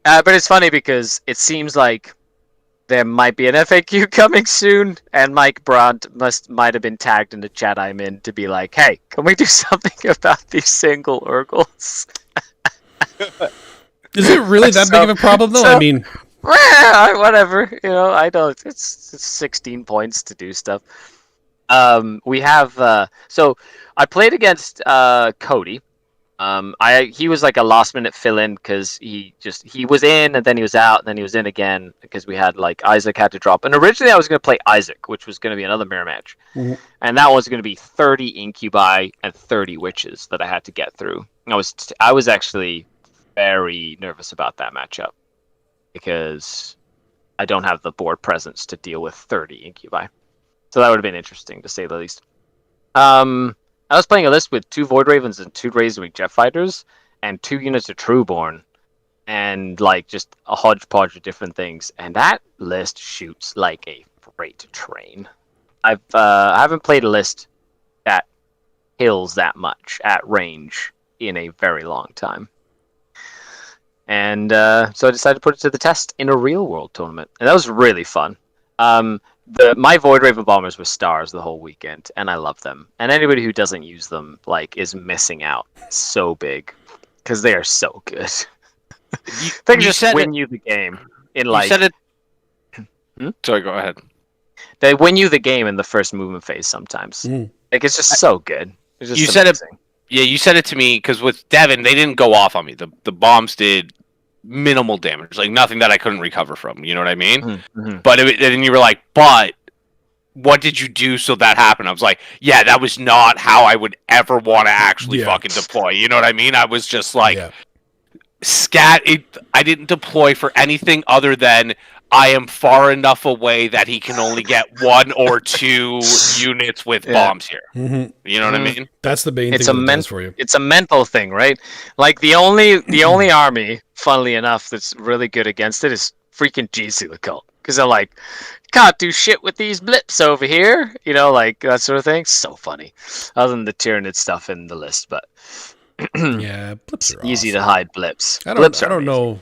but it's funny because it seems like there might be an FAQ coming soon, and Mike Brandt might have been tagged in the chat I'm in to be like, hey, can we do something about these single Urgles? Is it really that big of a problem, though? I mean... whatever. You know, I know it's 16 points to do stuff. We have... so, I played against Cody. He was like a last minute fill in because he was in and then he was out and then he was in again because we had like Isaac had to drop. And originally I was going to play Isaac, which was going to be another mirror match, and that was going to be 30 incubi and 30 witches that I had to get through. I was actually very nervous about that matchup because I don't have the board presence to deal with 30 incubi, so that would have been interesting to say the least. I was playing a list with 2 Void Ravens and 2 Razorwing Jet Fighters and 2 units of Trueborn and like just a hodgepodge of different things. And that list shoots like a freight train. I haven't played a list that kills that much at range in a very long time. And so I decided to put it to the test in a real world tournament. And that was really fun. My Void Raven bombers were stars the whole weekend, and I love them. And anybody who doesn't use them like is missing out so big because they are so good. They can just win you the game in like. You said it... Sorry, go ahead. They win you the game in the first movement phase sometimes. Like it's just so good. It's just you said it. Yeah, you said it to me because with Devin, they didn't go off on me. The bombs did minimal damage, like nothing that I couldn't recover from. You know what I mean? But then you were like, but what did you do so that happened? I was like, yeah, that was not how I would ever want to actually fucking deploy. You know what I mean? I was just like, scat. I didn't deploy for anything other than I am far enough away that he can only get 1 or 2 units with bombs here. You know what I mean? That's the main thing that does for you. It's a mental thing, right? Like the only army, funnily enough, that's really good against it is freaking GC the Cult. Because they're like, can't do shit with these blips over here. You know, like that sort of thing. So funny. Other than the Tyranid stuff in the list, but... yeah, blips are easy to hide blips. I don't know.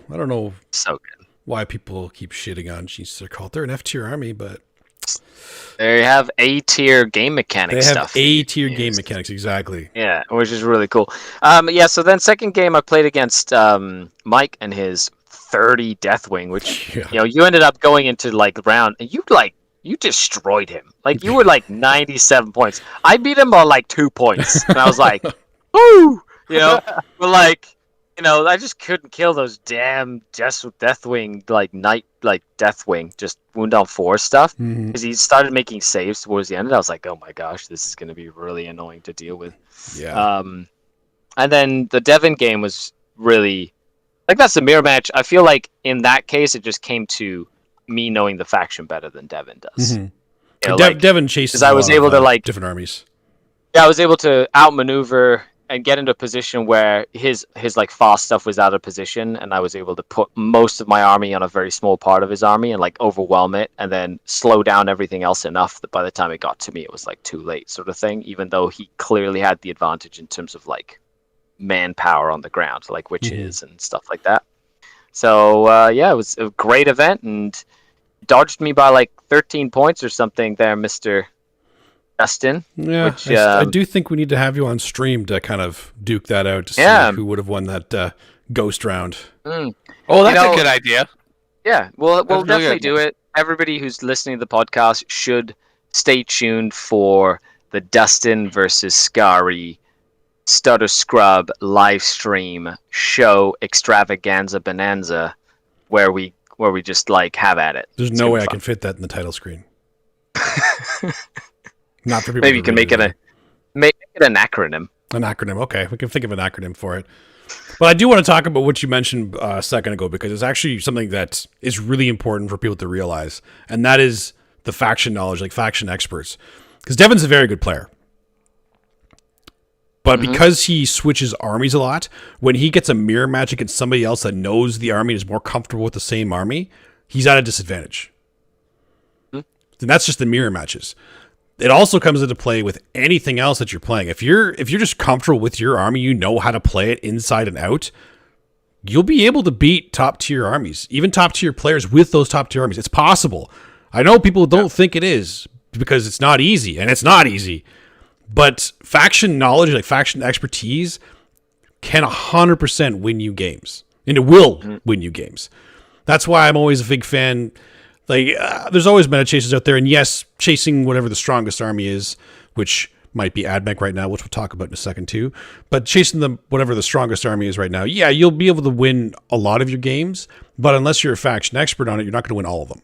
So good. Why people keep shitting on GC the Cult. They're an F-tier army, but... They have A-tier game mechanics stuff. They have A-tier game mechanics, exactly. Yeah, which is really cool. So then second game I played against Mike and his 30 Deathwing, which you ended up going into like round, and you you destroyed him. Like, you were like 97 points. I beat him by like 2 points. And I was like, woo! You know? But like, you know, I just couldn't kill those damn Deathwing, like, Deathwing, just wound on 4 stuff. Because he started making saves towards the end, and I was like, oh my gosh, this is going to be really annoying to deal with. Yeah. And then the Devon game was really... Like, that's a mirror match. I feel like in that case, it just came to me knowing the faction better than Devon does. Mm-hmm. You know, Devon chases I was able to, like... different armies. Yeah, I was able to outmaneuver and get into a position where his like fast stuff was out of position, and I was able to put most of my army on a very small part of his army and like overwhelm it, and then slow down everything else enough that by the time it got to me, it was like too late, sort of thing. Even though he clearly had the advantage in terms of like manpower on the ground, like witches and stuff like that. So yeah, it was a great event, and dodged me by like 13 points or something there, Mr. Dustin. Yeah, which, I do think we need to have you on stream to kind of duke that out to see who would have won that ghost round. Oh, that's a good idea. Yeah, we'll really definitely good. do it. Everybody who's listening to the podcast should stay tuned for the Dustin versus Skari Stud or Scrub live stream show extravaganza bonanza, where we just like have at it. There's no way I can fit that in the title screen. Not for people. Maybe you can make it an acronym. An acronym, okay. We can think of an acronym for it. But I do want to talk about what you mentioned a second ago, because it's actually something that is really important for people to realize, and that is the faction knowledge, like faction experts. Because Devon's a very good player. But because he switches armies a lot, when he gets a mirror match against somebody else that knows the army and is more comfortable with the same army, he's at a disadvantage. And that's just the mirror matches. It also comes into play with anything else that you're playing. If you're just comfortable with your army, you know how to play it inside and out, you'll be able to beat top tier armies, even top tier players with those top tier armies. It's possible. I know people don't think it is because it's not easy, and it's not easy. But faction knowledge, like faction expertise, can 100% win you games, and it will win you games. That's why I'm always a big fan. Like, there's always meta chases out there, and yes, chasing whatever the strongest army is, which might be AdMech right now, which we'll talk about in a second too. But chasing whatever the strongest army is right now, yeah, you'll be able to win a lot of your games, but unless you're a faction expert on it, you're not going to win all of them.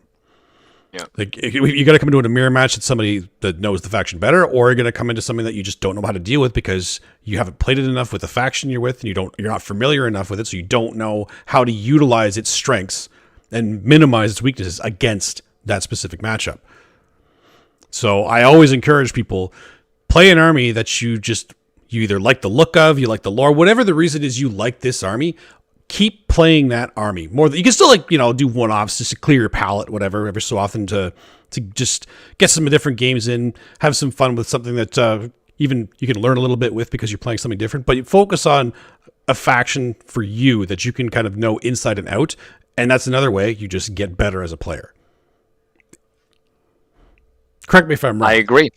Yeah, like you got to come into a mirror match with somebody that knows the faction better, or you're going to come into something that you just don't know how to deal with because you haven't played it enough with the faction you're with, and you're not familiar enough with it, so you don't know how to utilize its strengths and minimize its weaknesses against that specific matchup. So I always encourage people, play an army that you either like the look of, you like the lore, whatever the reason is you like this army, keep playing that army more. You can still do one-offs just to clear your palette, whatever, every so often to just get some different games in, have some fun with something that even you can learn a little bit with because you're playing something different. But you focus on a faction for you that you can kind of know inside and out. And that's another way you just get better as a player. Correct me if I'm wrong. I agree.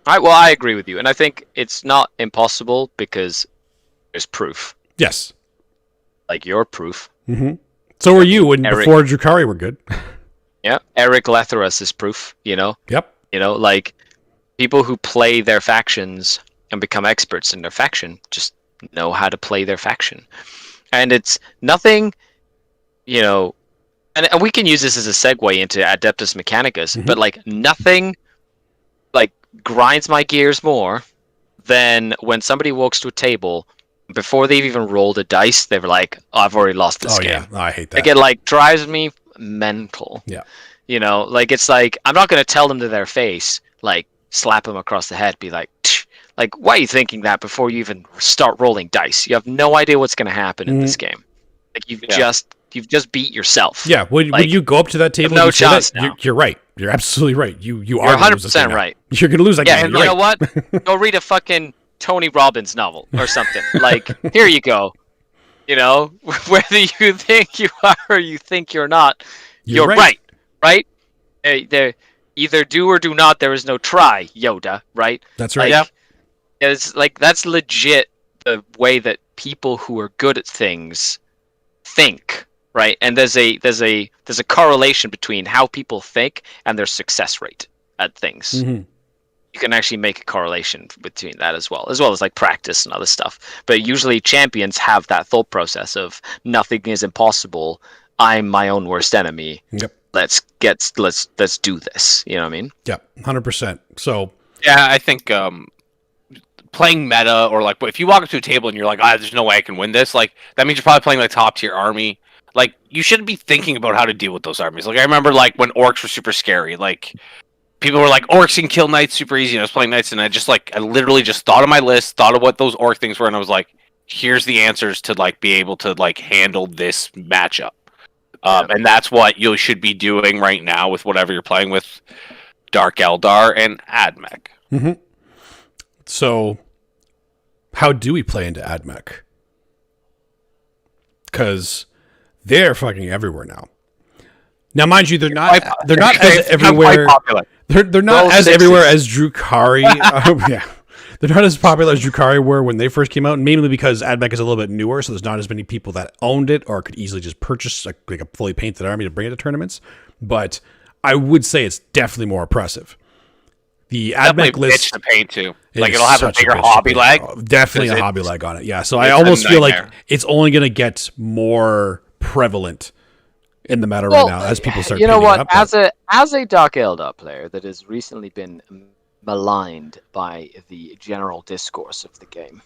I agree with you. And I think it's not impossible because there's proof. Yes. Like your proof. Mm-hmm. So were you before Drukhari were good. Yeah. Eric Letheros is proof, you know? Yep. You know, like people who play their factions and become experts in their faction just know how to play their faction. And it's nothing... You know, and we can use this as a segue into Adeptus Mechanicus, but like nothing like grinds my gears more than when somebody walks to a table before they've even rolled a dice, they're like, oh, I've already lost this game. Yeah, I hate that. Like, it like drives me mental. Yeah. You know, like it's like I'm not gonna tell them to their face, like slap them across the head, be like, tch. Like, why are you thinking that before you even start rolling dice? You have no idea what's gonna happen in this game. Like you've just beat yourself. Yeah, when you go up to that table, no chance now. You're right. You're absolutely right. You're 100% right. You're going to lose that game. Yeah, and you know what? Go read a fucking Tony Robbins novel or something. Like, here you go. You know, whether you think you are or you think you're not, you're right. Right? There, either do or do not. There is no try, Yoda. Right? That's right. Like, it's like that's legit the way that people who are good at things think. right? And there's a correlation between how people think and their success rate at things. Mm-hmm. You can actually make a correlation between that as well as like practice and other stuff. But usually champions have that thought process of nothing is impossible. I'm my own worst enemy. Yep. Let's do this. You know what I mean? Yep. 100%. So yeah, I think playing meta, or like if you walk up to a table and you're like, there's no way I can win this, like that means you're probably playing like top tier army. Like you shouldn't be thinking about how to deal with those armies. Like I remember like when orcs were super scary, like people were like, orcs can kill knights super easy, and I was playing knights, and I literally just thought of my list, thought of what those orc things were, and I was like, here's the answers to like be able to like handle this matchup. And that's what you should be doing right now with whatever you're playing with Dark Eldar and Admech. Mm-hmm. So how do we play into Admech? Because they're fucking everywhere now. Now, mind you, they're not as everywhere. They're not as everywhere as Drukhari. Yeah, they're not as popular as Drukhari were when they first came out, mainly because Admech is a little bit newer, so there's not as many people that owned it or could easily just purchase like a fully painted army to bring it to tournaments. But I would say it's definitely more oppressive. The Admech list to paint too. Like it'll have a bigger hobby leg. Definitely a hobby leg on it. Yeah, so I almost feel like it's only going to get more prevalent in the meta right now as people start. You know what? As a Dark Eldar player that has recently been maligned by the general discourse of the game.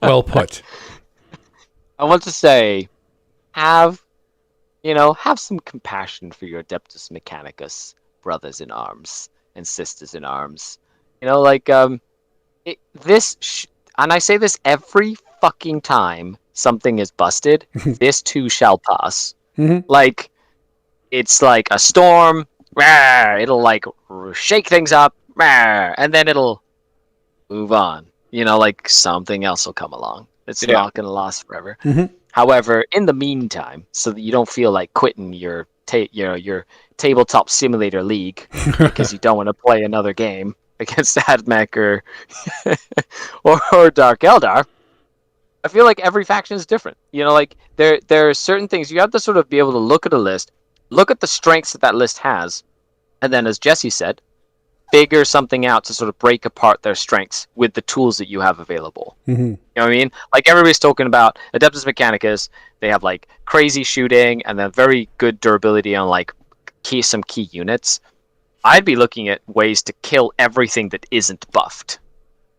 Well put. I want to say, have some compassion for your Adeptus Mechanicus brothers in arms and sisters in arms. And I say this every fucking time something is busted. This too shall pass. Mm-hmm. Like, it's like a storm. It'll like shake things up, and then it'll move on. Like something else will come along. It's not going to last forever. Mm-hmm. However, in the meantime, so that you don't feel like quitting your tabletop simulator league because you don't want to play another game against Admech or Dark Eldar, I feel like every faction is different. Like there are certain things you have to sort of be able to look at a list, look at the strengths that list has, and then, as Jesse said, figure something out to sort of break apart their strengths with the tools that you have available. Mm-hmm. You know what I mean? Like everybody's talking about Adeptus Mechanicus. They have like crazy shooting and then very good durability on like some key units. I'd be looking at ways to kill everything that isn't buffed,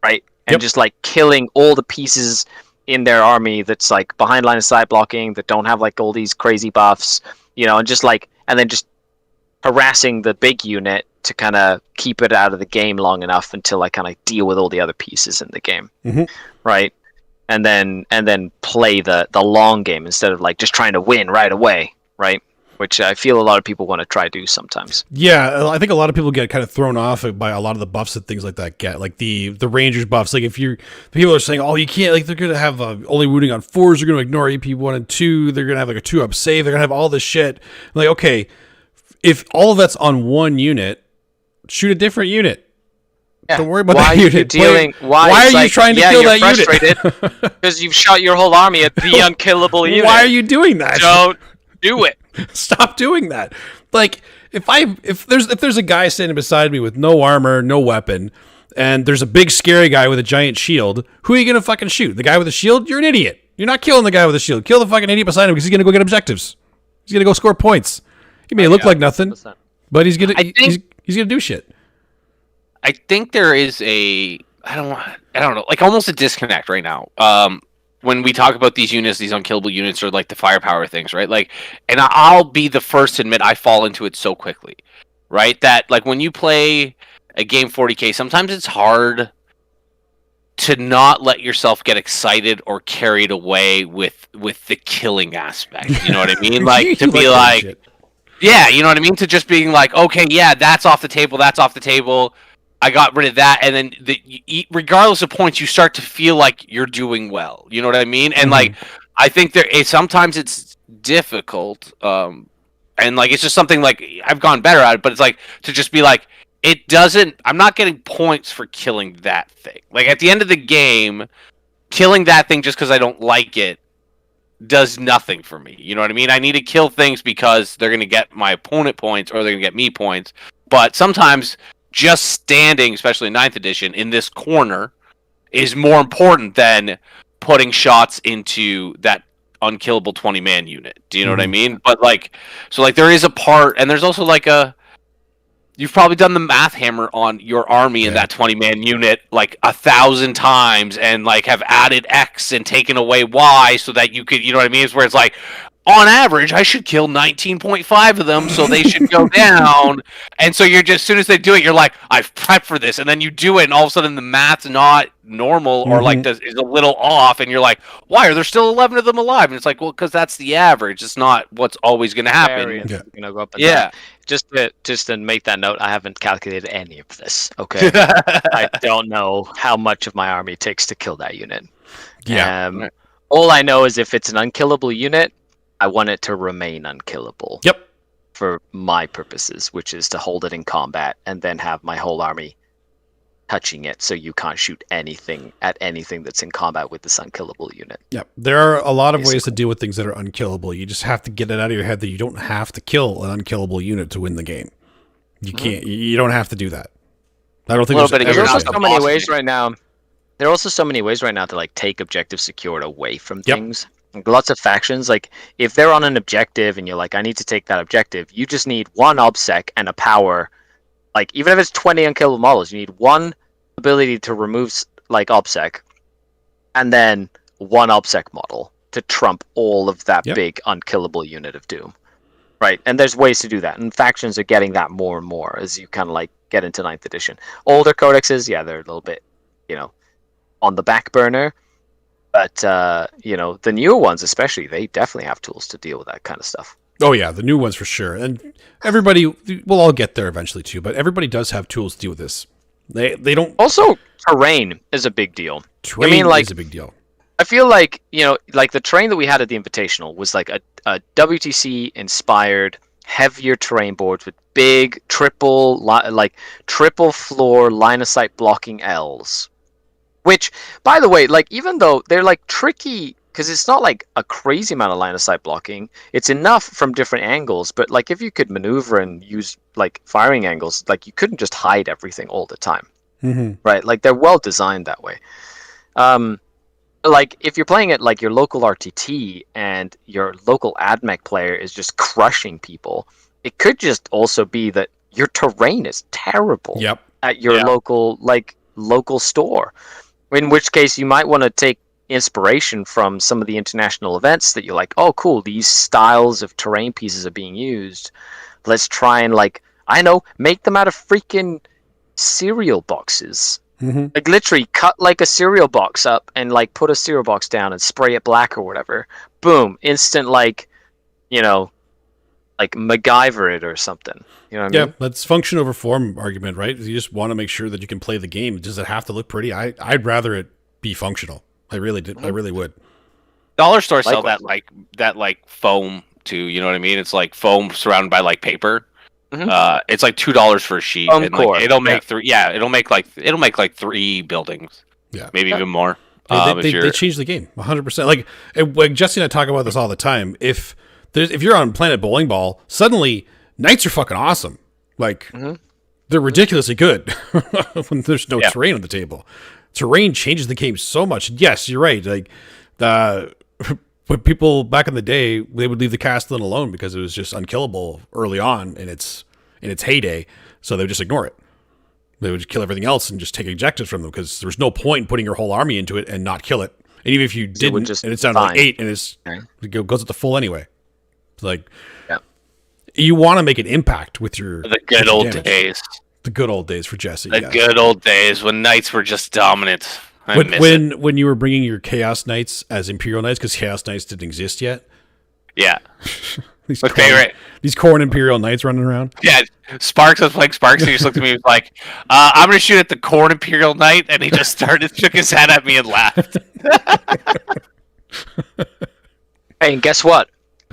right? And just like killing all the pieces in their army that's like behind line of sight blocking, that don't have like all these crazy buffs, and then just harassing the big unit to kind of keep it out of the game long enough until I kind of deal with all the other pieces in the game, right? And then play the long game instead of like just trying to win right away, right? Which I feel a lot of people want to try to do sometimes. Yeah, I think a lot of people get kind of thrown off by a lot of the buffs that things like that get, like the Rangers buffs. Like if people are saying, oh, you can't, like they're going to have only wounding on 4s, they're going to ignore AP 1 and 2, they're going to have like a 2-up save, they're going to have all this shit. I'm like, okay, if all of that's on one unit, shoot a different unit. Yeah. Don't worry about that unit. Why are you trying to kill that unit? Because you've shot your whole army at the unkillable unit. Why are you doing that? Don't do it. Stop doing that. Like if there's a guy standing beside me with no armor, no weapon, and there's a big scary guy with a giant shield, who are you gonna fucking shoot? The guy with the shield? You're an idiot. You're not killing the guy with the shield. Kill the fucking idiot beside him because he's gonna go get objectives. He's gonna go score points. He may look like nothing, 100%. But he's gonna do shit. I think there is I don't know, like almost a disconnect right now. When we talk about these units, these unkillable units, or like the firepower things, right? Like, and I'll be the first to admit I fall into it so quickly, right? That like when you play a game 40K, sometimes it's hard to not let yourself get excited or carried away with the killing aspect. You know what I mean? Like to be like, shit. Yeah, you know what I mean? To just being like, okay, yeah, that's off the table. That's off the table. I got rid of that, and then regardless of points, you start to feel like you're doing well. You know what I mean? And like, I think sometimes it's difficult, and like it's just something like I've gone better at it. But it's like to just be like, it doesn't. I'm not getting points for killing that thing. Like at the end of the game, killing that thing just because I don't like it does nothing for me. You know what I mean? I need to kill things because they're going to get my opponent points or they're going to get me points. But sometimes just standing, especially in 9th edition, in this corner is more important than putting shots into that unkillable 20-man unit. Do you know what I mean? But like, so like there is a part, and there's also like you've probably done the math hammer on your army in that 20-man unit like 1,000 times, and like have added X and taken away Y so that you could, you know what I mean? It's where it's like, on average, I should kill 19.5 of them, so they should go down. And so you're just, as soon as they do it, you're like, I've prepped for this. And then you do it, and all of a sudden the math's not normal or like is a little off. And you're like, why are there still 11 of them alive? And it's like, well, because that's the average. It's not what's always going to happen. Go up and down. Just to make that note, I haven't calculated any of this. Okay, I don't know how much of my army it takes to kill that unit. All I know is if it's an unkillable unit, I want it to remain unkillable. Yep. For my purposes, which is to hold it in combat and then have my whole army touching it, so you can't shoot anything at anything that's in combat with this unkillable unit. Yep. There are a lot of ways to deal with things that are unkillable. You just have to get it out of your head that you don't have to kill an unkillable unit to win the game. You can't. You don't have to do that. I don't think there's also so many ways right now. There are also so many ways right now to like take objective secured away from things. Lots of factions, like if they're on an objective and you're like, I need to take that objective, you just need one obsec and a power. Like even if it's 20 unkillable models, you need one ability to remove like obsec, and then one obsec model to trump all of that big unkillable unit of doom. Right, and there's ways to do that, and factions are getting that more and more as you kind of like get into 9th edition. Older codexes, they're a little bit, on the back burner. But, the newer ones especially, they definitely have tools to deal with that kind of stuff. Oh, yeah, the new ones for sure. And everybody, we'll all get there eventually too, but everybody does have tools to deal with this. They don't... Also, terrain is a big deal. Terrain is a big deal. I feel like, like the terrain that we had at the Invitational was like a WTC-inspired, heavier terrain boards with big triple floor line-of-sight blocking Ls. Which, by the way, like even though they're like tricky, because it's not like a crazy amount of line of sight blocking, it's enough from different angles. But like if you could maneuver and use like firing angles, like you couldn't just hide everything all the time, right? Like they're well designed that way. Like if you're playing at like your local RTT and your local AdMech player is just crushing people, it could just also be that your terrain is terrible at your local store. In which case, you might want to take inspiration from some of the international events that you're like, oh, cool, these styles of terrain pieces are being used. Let's try and, make them out of freaking cereal boxes. Like, literally, cut, like, a cereal box up and, like, put a cereal box down and spray it black or whatever. Boom. Instant, like MacGyver it or something. You know what I mean? That's function over form argument, right? You just want to make sure that you can play the game. Does it have to look pretty? I'd rather it be functional. I really did. I really would. Dollar stores sell that foam too. You know what I mean? It's like foam surrounded by like paper. It's like $2 for a sheet. Foam and core. Like, it'll make three. Yeah, it'll make like 3 buildings. Yeah, maybe even more. They changed the game 100%. Like Jesse and I talk about this all the time. If you're on Planet Bowling Ball, suddenly knights are fucking awesome. Like they're ridiculously good when there's no terrain on the table. Terrain changes the game so much. Yes, you're right. Like when people back in the day, they would leave the Castellan alone because it was just unkillable early on in its heyday. So they would just ignore it. They would just kill everything else and just take objectives from them because there's no point in putting your whole army into it and not kill it. And even if you didn't, and it's down to like 8 and it goes up to full anyway. Like, you want to make an impact with your the good old days. The good old days for Jesse. The good old days when knights were just dominant. When you were bringing your Chaos Knights as Imperial Knights because Chaos Knights didn't exist yet. Yeah. These corn Imperial Knights running around. Yeah, Sparks was playing Sparks, and he just looked at me and was like, I'm going to shoot at the corn Imperial Knight, and he just shook his head at me and laughed. Hey, and guess what?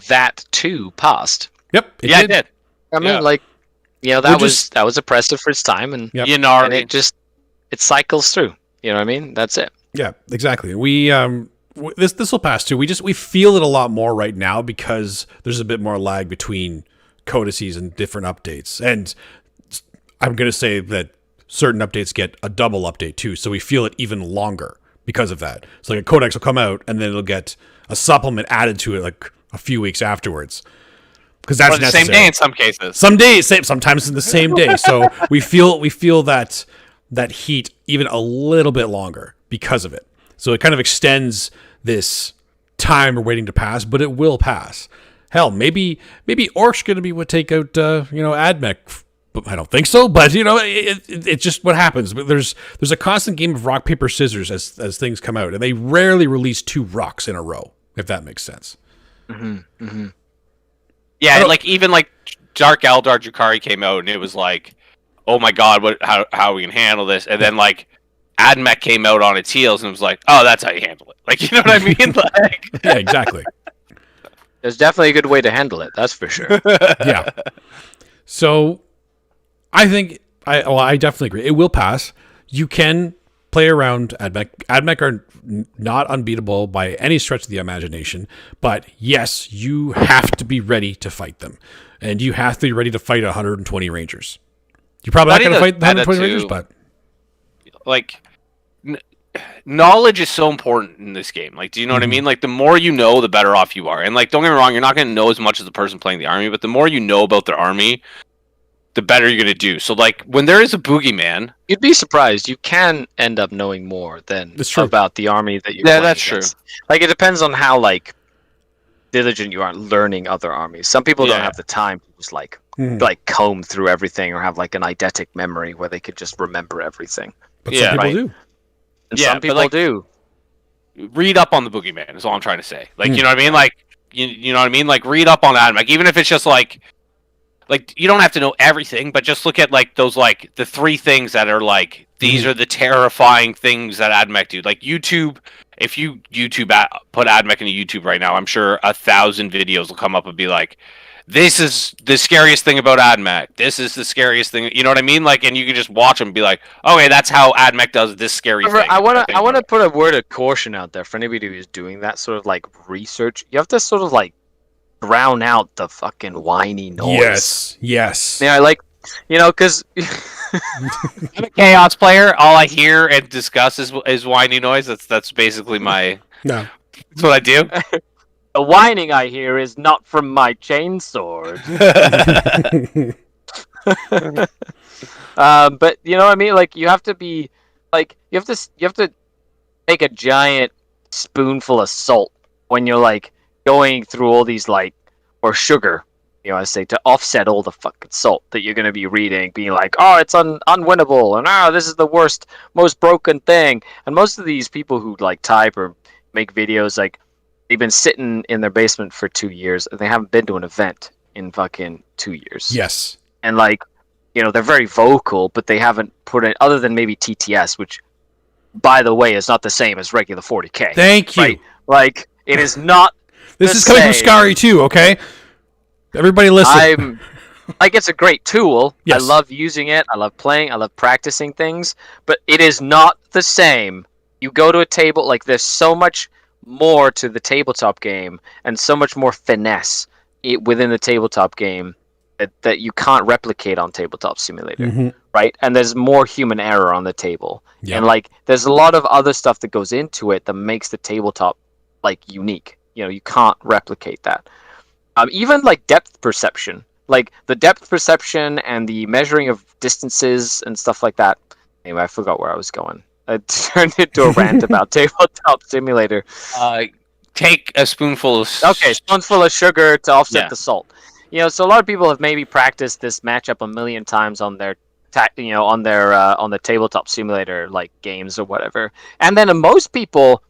That too passed. Yep. It did. I mean, that was oppressive for its time, and and it cycles through. You know what I mean? That's it. Yeah, exactly. This will pass too. We feel it a lot more right now because there's a bit more lag between codices and different updates. And I'm going to say that certain updates get a double update too, so we feel it even longer because of that. So like a codex will come out and then it'll get a supplement added to it like a few weeks afterwards. Because that's the necessary. same day in some cases. Some days, sometimes in the same day. So we feel that heat even a little bit longer because of it. So it kind of extends this time we're waiting to pass, but it will pass. Hell, maybe Orc's going to be what take out AdMech. I don't think so, but it's just what happens. But there's a constant game of rock paper scissors as things come out, and they rarely release 2 rocks in a row, if that makes sense. Mm-hmm. Mm-hmm. Yeah, like even like Dark Eldar Drukhari came out, and it was like, oh my god, how are we gonna handle this? And then like AdMech came out on its heels, and it was like, oh, that's how you handle it. Like, you know what I mean? Like, yeah, exactly. There's definitely a good way to handle it. That's for sure. Yeah. So I think I definitely agree. It will pass. You can play around AdMech. AdMech are not unbeatable by any stretch of the imagination, but yes, you have to be ready to fight them, and you have to be ready to fight 120 Rangers. You're probably not going to fight 120 Rangers, but like knowledge is so important in this game. Like, do you know what I mean? Like, the more you know, the better off you are. And like, don't get me wrong, you're not going to know as much as the person playing the army, but the more you know about their army, the better you're going to do. So like, when there is a boogeyman, you'd be surprised. You can end up knowing more than about the army that you're playing that's against. true. Like, it depends on how like diligent you are learning other armies. Some people don't have the time to just like comb through everything, or have like an eidetic memory where they could just remember everything. But some people do. And some people do. Read up on the boogeyman is all I'm trying to say. Like, you know what I mean? Like, you know what I mean? Like, read up on that. Like, even if it's just like you don't have to know everything, but just look at like those, like the 3 things that are like, these are the terrifying things that AdMech do. Like YouTube, if you put AdMech into YouTube right now, I'm sure 1,000 videos will come up and be like, this is the scariest thing about AdMech. This is the scariest thing. You know what I mean? Like, and you can just watch them and be like, okay, that's how AdMech does this scary thing. I want to put a word of caution out there for anybody who's doing that sort of like research. You have to sort of like drown out the fucking whiny noise. Yes. Yeah, like, because I'm a Chaos player. All I hear and discuss is whiny noise. That's basically my. No. That's what I do. The whining I hear is not from my chainsword. But you know what I mean? Like, you have to be like, you have to take a giant spoonful of salt when you're like going through all these like, or sugar, I say, to offset all the fucking salt that you're going to be reading, being like, oh, it's unwinnable, and this is the worst, most broken thing. And most of these people who like type or make videos, like, they've been sitting in their basement for 2 years, and they haven't been to an event in fucking 2 years. Yes. And like, they're very vocal, but they haven't put it, other than maybe TTS, which, by the way, is not the same as regular 40K. Thank you. Right? Like, it is not. This is coming from Skari too, okay? Everybody listen. Like, it's a great tool. Yes. I love using it. I love playing. I love practicing things. But it is not the same. You go to a table, like, there's so much more to the tabletop game, and so much more finesse within the tabletop game that you can't replicate on Tabletop Simulator, right? And there's more human error on the table. Yep. And, like, there's a lot of other stuff that goes into it that makes the tabletop, like, unique. You can't replicate that. Even like depth perception, like the depth perception and the measuring of distances and stuff like that. Anyway, I forgot where I was going. I turned into a rant about Tabletop Simulator. Take a spoonful of spoonful of sugar to offset the salt. So a lot of people have maybe practiced this matchup a million times on their on the Tabletop Simulator like games or whatever. And then most people,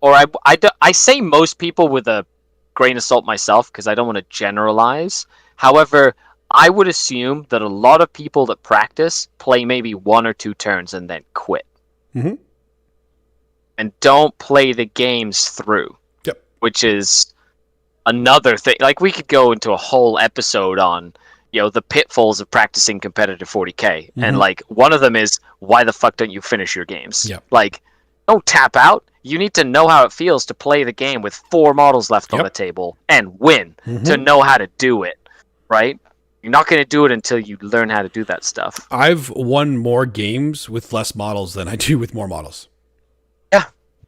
or I say most people with a grain of salt myself, because I don't want to generalize. However, I would assume that a lot of people that practice play maybe 1 or 2 turns and then quit. And don't play the games through. Yep. Which is another thing. Like, we could go into a whole episode on, the pitfalls of practicing competitive 40K. And like, one of them is, why the fuck don't you finish your games? Yep. Like, Don't tap out. You need to know how it feels to play the game with 4 models left on the table and win to know how to do it, right? You're not going to do it until you learn how to do that stuff. I've won more games with less models than I do with more models. Yeah,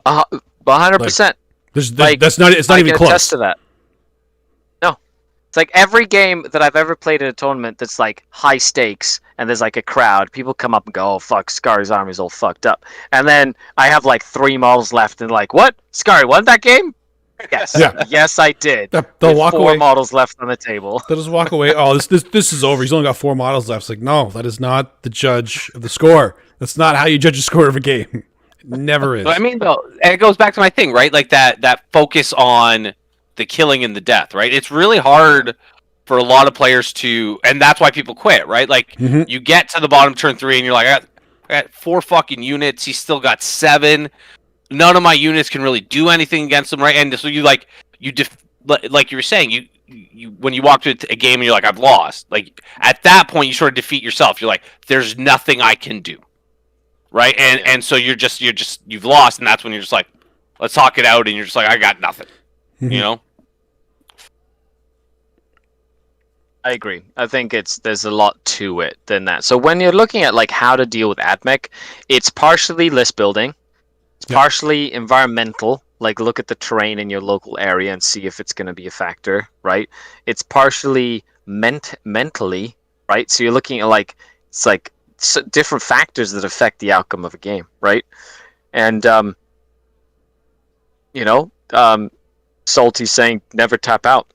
100%. That's not. It's not even close. Attest to that. No, it's like every game that I've ever played in a tournament that's like high stakes and there's like a crowd. People come up and go, "Oh fuck, Skari's army's all fucked up," and then I have like 3 models left and like, "What? Skari won that game?" Yes, yes, I did. They'll walk 4 away. models left on the table. They'll just walk away. Oh, this is over. He's only got 4 models left. It's like, no, that is not the judge of the score. That's not how you judge a score of a game. It never is. I mean, though, and it goes back to my thing, right? Like that focus on the killing and the death, right? It's really hard for a lot of players to, and that's why people quit, right? Like you get to the bottom turn 3 and you're like, I got 4 fucking units. He's still got 7. None of my units can really do anything against them, right? And so you like you were saying, you when you walk to a game and you're like, I've lost. Like at that point, you sort of defeat yourself. You're like, there's nothing I can do, right? And so you've lost, and that's when you're just like, let's talk it out, and you're just like, I got nothing, you know. I agree. I think there's a lot to it than that. So when you're looking at like how to deal with AdMech, it's partially list building. It's partially environmental, like look at the terrain in your local area and see if it's going to be a factor, right? It's partially mentally, right? So you're looking at like it's like different factors that affect the outcome of a game, right? And Salty's saying never tap out.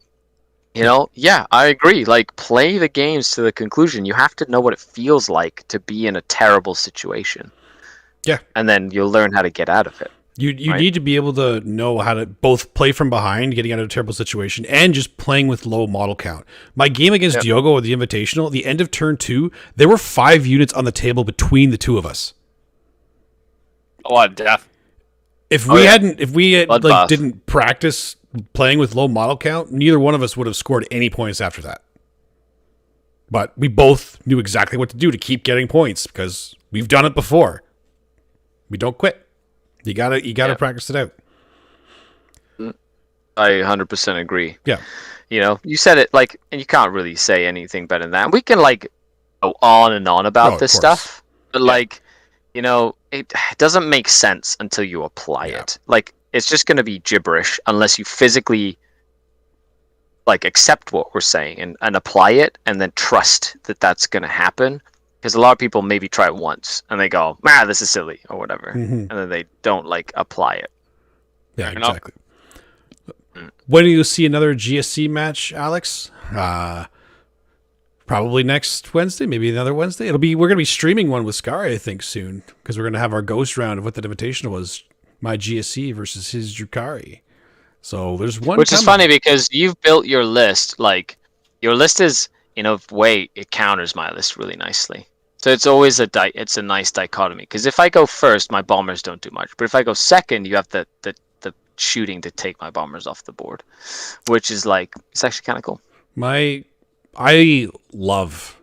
Yeah, I agree. Like play the games to the conclusion. You have to know what it feels like to be in a terrible situation. Yeah. And then you'll learn how to get out of it. You need to be able to know how to both play from behind, getting out of a terrible situation, and just playing with low model count. My game against Diogo at the Invitational, at the end of turn 2, there were 5 units on the table between the 2 of us. A lot of death. If we didn't practice playing with low model count, neither one of us would have scored any points after that. But we both knew exactly what to do to keep getting points because we've done it before. We don't quit. You gotta practice it out. I 100% agree. Yeah. You said it like, and you can't really say anything better than that. We can like go on and on about this stuff, but it doesn't make sense until you apply it. Like it's just going to be gibberish unless you physically like accept what we're saying and apply it and then trust that that's going to happen. Because a lot of people maybe try it once and they go, this is silly or whatever. And then they don't like apply it. Yeah, exactly. When do you see another GSC match, Alex? Probably next Wednesday, maybe another Wednesday. We're going to be streaming one with Skari, I think, soon. Because we're going to have our ghost round of what the Invitational was. My GSC versus his Drukari. So there's one Which is funny because you've built your list. Like, your list is, in a way, it counters my list really nicely. So it's always it's a nice dichotomy. Because if I go first, my bombers don't do much. But if I go second, you have the shooting to take my bombers off the board. Which is like, it's actually kind of cool. I love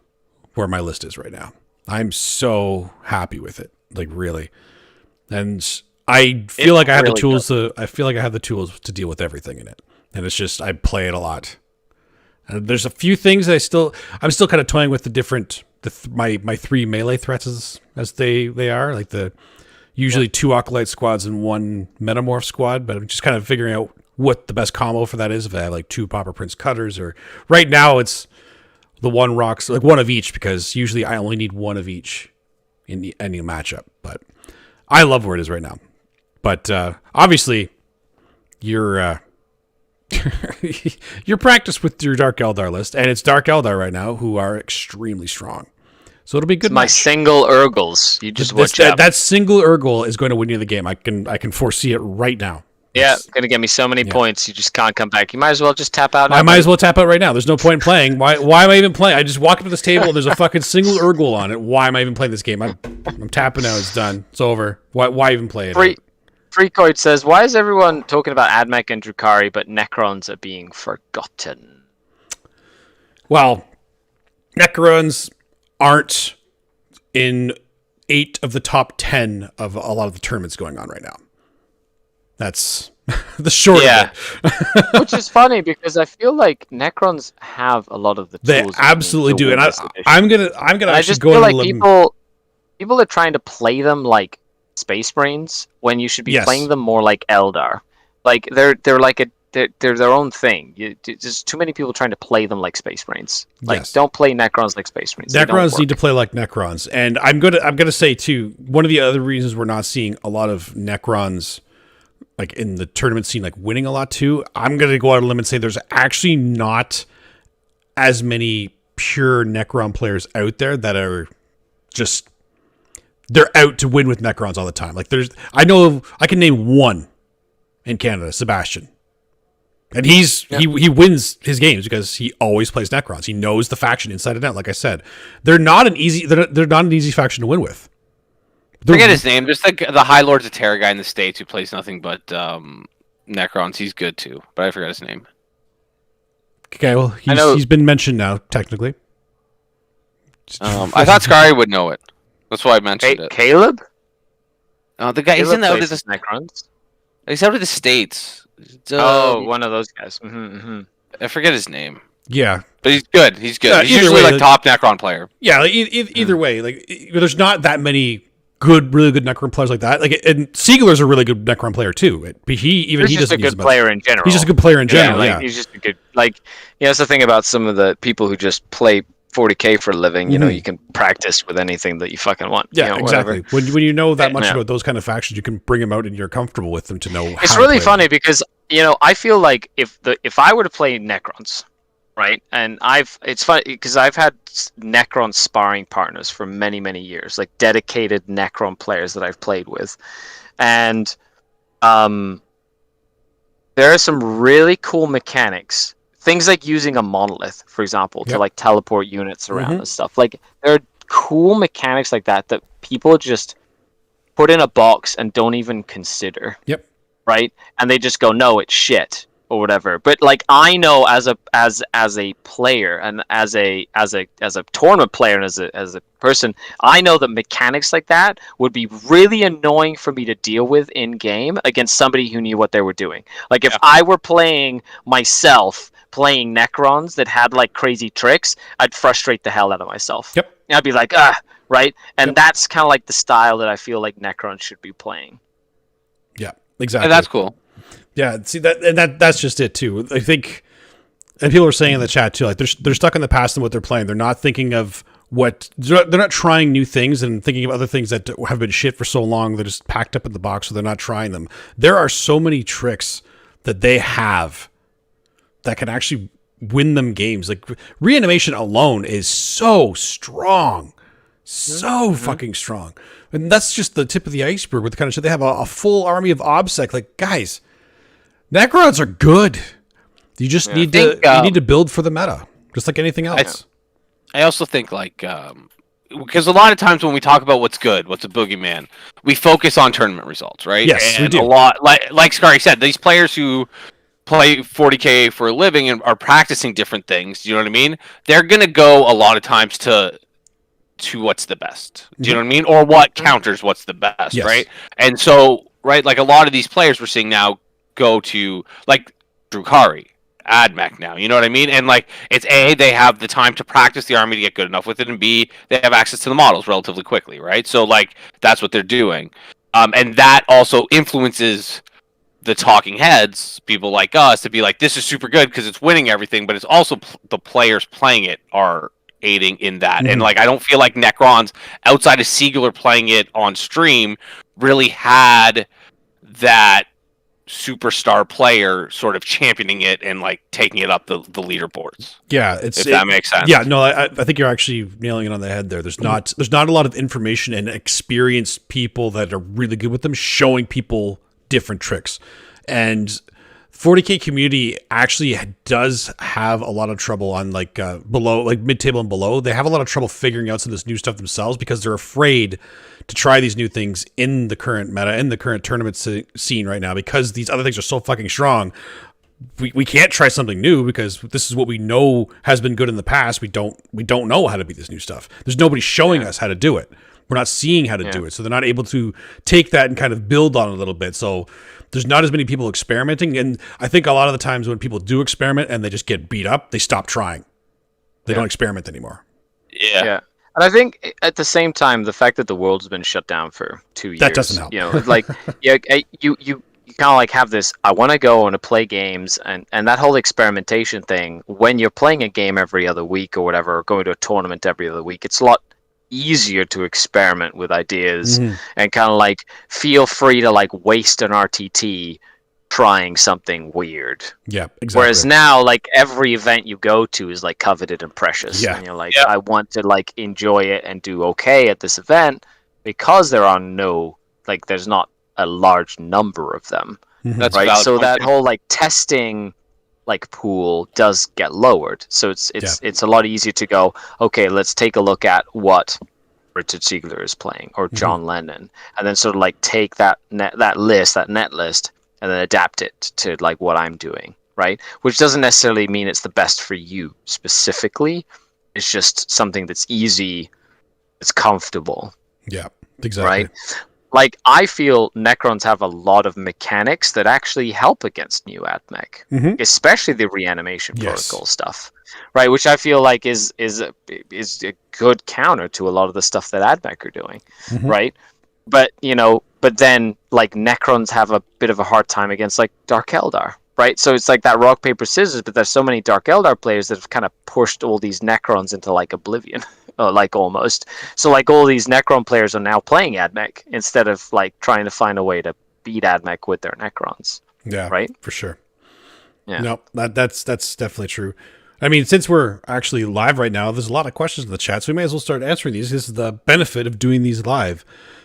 where my list is right now. I'm so happy with it. Like, really. And I feel like I have the tools to deal with everything in it. And it's just, I play it a lot. And there's a few things that I'm still kind of toying with the different, my 3 melee threats as they are, like usually 2 Acolyte squads and 1 Metamorph squad, but I'm just kind of figuring out what the best combo for that is. If I have like 2 Pauper Prince Cutters, or right now it's the 1 Rocks, like 1 of each, because usually I only need 1 of each in any matchup. But I love where it is right now. But obviously, you're practiced with your Dark Eldar list, and it's Dark Eldar right now who are extremely strong. So it'll be good. My single Urgles. You just watch out. That single Urgle is going to win you the game. I can foresee it right now. Yeah, it's going to get me so many points. You just can't come back. You might as well just tap out. I might as well tap out right now. There's no point in playing. Why am I even playing? I just walk up to this table and there's a fucking single Urgle on it. Why am I even playing this game? I'm tapping out. It's done. It's over. Why even play it? Freakoid says, why is everyone talking about AdMech and Drukari, but Necrons are being forgotten? Well, Necrons aren't in 8 of the top 10 of a lot of the tournaments going on right now. That's the short of it. Which is funny because I feel like Necrons have a lot of the They tools. absolutely do, and I'm gonna I actually just go feel on like a limb. people are trying to play them like Space Marines when you should be Yes. playing them more like Eldar. Like they're their own thing. There's too many people trying to play them like Space Marines. Like Yes. don't play Necrons like Space Marines. Necrons need to play like Necrons, and I'm gonna say too. One of the other reasons we're not seeing a lot of Necrons, like in the tournament scene, like winning a lot too. I'm gonna go out on a limb and say there's actually not as many pure Necron players out there that are just they're out to win with Necrons all the time. Like I can name one in Canada, Sebastian. And he wins his games because he always plays Necrons. He knows the faction inside and out. Like I said, they're not an easy faction to win with. Forget his name. Just the High Lords of Terror guy in the States who plays nothing but Necrons. He's good too, but I forgot his name. Okay, well he's been mentioned now technically. I thought Skari would know it. That's why I mentioned it. Caleb? The guy he's in out of the Necrons. He's out of the States. One of those guys. Mm-hmm. I forget his name. Yeah, but he's good. He's good. He's either usually way, like top Necron player. Yeah, like, either way, like there's not that many really good Necron players like that. Like, and Siegler's a really good Necron player too. He just doesn't a good player in general. He's just a good player in general. Yeah, he's just a good that's the thing about some of the people who just play 40K for a living. You know, you can practice with anything that you fucking want. Yeah, exactly. Whatever. When you know that much about those kind of factions, you can bring them out and you're comfortable with them to know. It's really funny because I feel like if I were to play Necrons, right, and it's funny because I've had Necron sparring partners for many years, like dedicated Necron players that I've played with, and there are some really cool mechanics. Things like using a monolith, for example, to like teleport units around and stuff. Like there are cool mechanics like that people just put in a box and don't even consider. Yep. Right? And they just go, no, it's shit or whatever. But like I know as a player and as a tournament player and as a person, I know that mechanics like that would be really annoying for me to deal with in game against somebody who knew what they were doing. Like if I were playing myself playing Necrons that had like crazy tricks, I'd frustrate the hell out of myself. Yep. And I'd be like, right? And that's kind of like the style that I feel like Necrons should be playing. Yeah, exactly. And that's cool. Yeah, see that's just it too. I think, and people are saying in the chat too, like they're stuck in the past and what they're playing. They're not thinking of they're not trying new things and thinking of other things that have been shit for so long. They're just packed up in the box, so they're not trying them. There are so many tricks that they have that can actually win them games. Like reanimation alone is so strong, so fucking strong, and that's just the tip of the iceberg with the kind of shit they have. A full army of OBSEC. Like guys, Necrons are good. You just need to build for the meta, just like anything else. I also think like because a lot of times when we talk about what's good, what's a boogeyman, we focus on tournament results, right? Yes, and we do. A lot like Skari said, these players who play 40K for a living and are practicing different things, do you know what I mean? They're gonna go a lot of times to what's the best. Do you know what I mean? Or what counters what's the best, right? And so, right, like a lot of these players we're seeing now go to like Drukhari, AdMech now, you know what I mean? And like it's A, they have the time to practice the army to get good enough with it, and B, they have access to the models relatively quickly, right? So like that's what they're doing. And that also influences the talking heads, people like us, to be like, this is super good because it's winning everything, but it's also the players playing it are aiding in that. And like I don't feel like Necrons outside of Siegler playing it on stream really had that superstar player sort of championing it and like taking it up the leaderboards. Yeah, if that makes sense. Yeah, no, I think you're actually nailing it on the head there. There's not a lot of information and experienced people that are really good with them showing people different tricks. And 40K community actually does have a lot of trouble on like below, like mid-table and below. They have a lot of trouble figuring out some of this new stuff themselves because they're afraid to try these new things in the current meta, in the current tournament scene right now, because these other things are so fucking strong. We can't try something new because this is what we know has been good in the past. We don't know how to beat this new stuff. There's nobody showing us how to do it. We're not seeing how to do it. So they're not able to take that and kind of build on it a little bit. So there's not as many people experimenting. And I think a lot of the times when people do experiment and they just get beat up, they stop trying. They don't experiment anymore. Yeah. And I think at the same time, the fact that the world's been shut down for 2 years, That doesn't help. You know, like you kind of like have this. I want to go and play games, and that whole experimentation thing. When you're playing a game every other week or whatever, or going to a tournament every other week, it's a lot easier to experiment with ideas and kind of like feel free to like waste an RTT trying something weird. Yeah, exactly. Whereas now, like every event you go to is like coveted and precious. Yeah. And you're like, I want to like enjoy it and do okay at this event because there's not a large number of them. That's right. valid So point. that whole like testing like pool does get lowered. So it's a lot easier to go, okay, let's take a look at what Richard Siegler is playing or John Lennon, and then sort of like take that net list, and then adapt it to like what I'm doing, right? Which doesn't necessarily mean it's the best for you specifically. It's just something that's easy, it's comfortable. Yeah, exactly. Right? Like, I feel Necrons have a lot of mechanics that actually help against new AdMech, especially the reanimation protocol stuff, right? Which I feel like is a good counter to a lot of the stuff that AdMech are doing, right? But but then like Necrons have a bit of a hard time against like Dark Eldar, right? So it's like that rock paper scissors. But there's so many Dark Eldar players that have kind of pushed all these Necrons into like oblivion. Like almost. So like all these Necron players are now playing AdMech instead of like trying to find a way to beat AdMech with their Necrons. Yeah, right. For sure. Yeah. No, that's definitely true. I mean, since we're actually live right now, there's a lot of questions in the chat, so we may as well start answering these. This is the benefit of doing these live.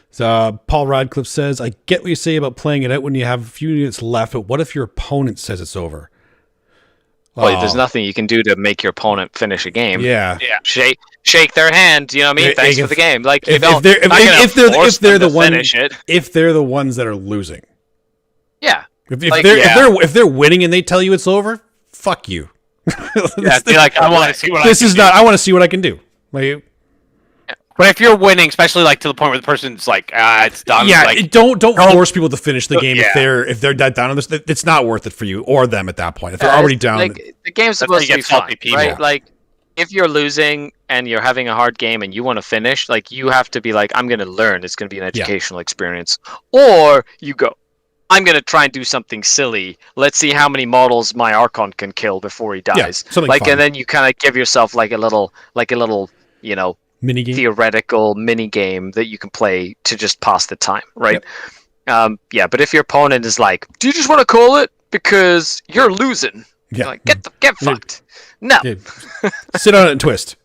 So, Paul Radcliffe says, I get what you say about playing it out when you have a few units left, but what if your opponent says it's over? Well, there's nothing you can do to make your opponent finish a game. Yeah. Shake their hand. You know what I mean? Thanks for the game. Like if they're the ones that are losing. Yeah. If they're winning and they tell you it's over, fuck you. Like, I want to see what I want to see what I can do. Like, but if you're winning, especially like to the point where the person's like, it's done. Yeah, like, don't force people to finish the game if they're that down on this. It's not worth it for you or them at that point. If they're already down, like, the game's supposed to be fun, right? Like, if you're losing and you're having a hard game and you want to finish, like you have to be like, I'm going to learn. It's going to be an educational experience, or you go, I'm going to try and do something silly. Let's see how many models my Archon can kill before he dies. Like, fun. And then you kind of give yourself like a little, mini game, theoretical mini game that you can play to just pass the time, right? Yep. But if your opponent is like, do you just want to call it because you're losing? Yeah, you're like, get fucked. No, sit on it and twist.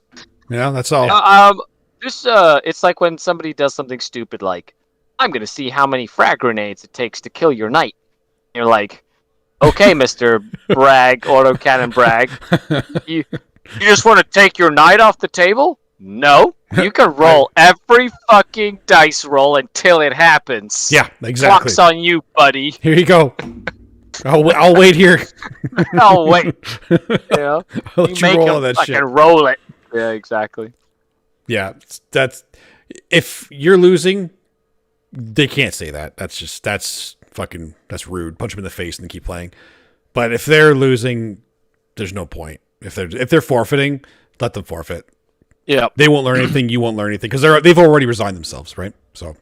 That's all. It's like when somebody does something stupid, like, I'm gonna see how many frag grenades it takes to kill your knight. You're like, okay, Mister Bragg, autocannon Bragg, you just want to take your knight off the table? No, you can roll every fucking dice roll until it happens. Yeah, exactly. Clock's on you, buddy. Here you go. I'll wait here. I'll wait. I'll let you roll all that shit. Roll it. Yeah, exactly. Yeah, that's if you're losing, they can't say that. That's rude. Punch them in the face and keep playing. But if they're losing, there's no point. If they're forfeiting, let them forfeit. Yeah, they won't learn anything. You won't learn anything because they've already resigned themselves, right? So,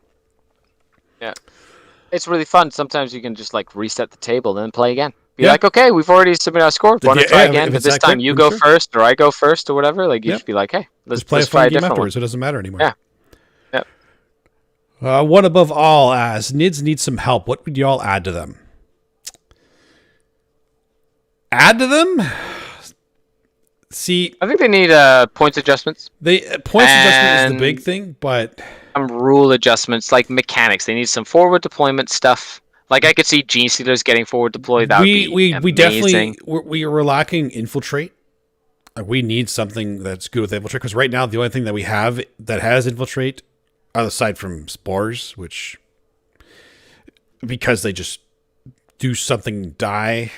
yeah, it's really fun. Sometimes you can just like reset the table and then play again. Be like, okay, we've already submitted our score. Want to try again? But this time you go first, or I go first, or whatever. Like you just be like, hey, let's play a try a game different afterwards. one. It doesn't matter anymore. Yeah. What above all, as Nids need some help, what would y'all add to them? See, I think they need points adjustments. Adjustment is the big thing, but some rule adjustments, like mechanics. They need some forward deployment stuff. Like I could see Gene Stealers getting forward deployed. That would be amazing. We definitely we're lacking infiltrate. We need something that's good with infiltrate because right now the only thing that we have that has infiltrate, aside from spores, which because they just do something die.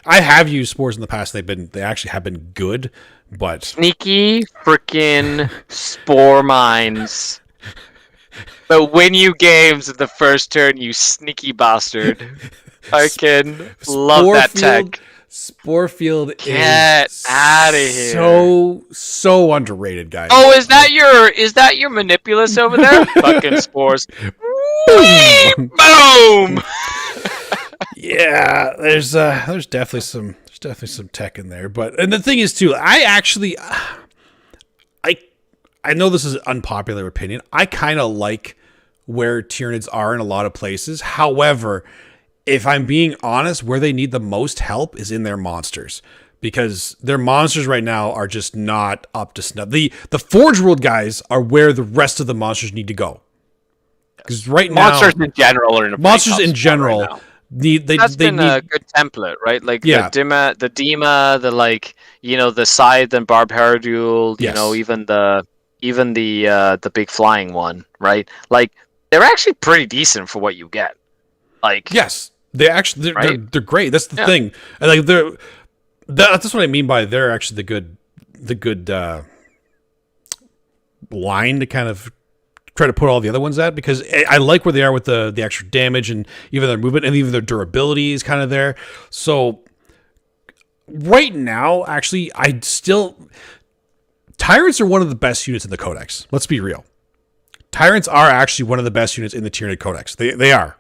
I have used spores in the past. They actually have been good, but sneaky freaking spore mines But win you games in the first turn, you sneaky bastard. I can love that tech. Sporefield Get is outta here. so underrated, guys. Oh, is that your Manipulus over there? Fucking spores. Boom! Yeah, there's definitely some tech in there, and the thing is too, I know this is an unpopular opinion. I kind of like where Tyranids are in a lot of places. However, if I'm being honest, where they need the most help is in their monsters, because their monsters right now are just not up to snuff. The Forge World guys are where the rest of the monsters need to go. Because right now, monsters in general are in a monsters in general. Right That's been a good template, right? Like the Dima, the like, the Scythe and Barb Haradul, even the big flying one, right? Like they're actually pretty decent for what you get. Like yes, they're great. That's the thing. And like that's what I mean by they're actually the good line to kind of try to put all the other ones at, because I like where they are with the extra damage and even their movement and even their durability is kind of there. So right now, actually, Tyrants are one of the best units in the Codex. Let's be real. Tyrants are actually one of the best units in the Tyranid Codex. They are.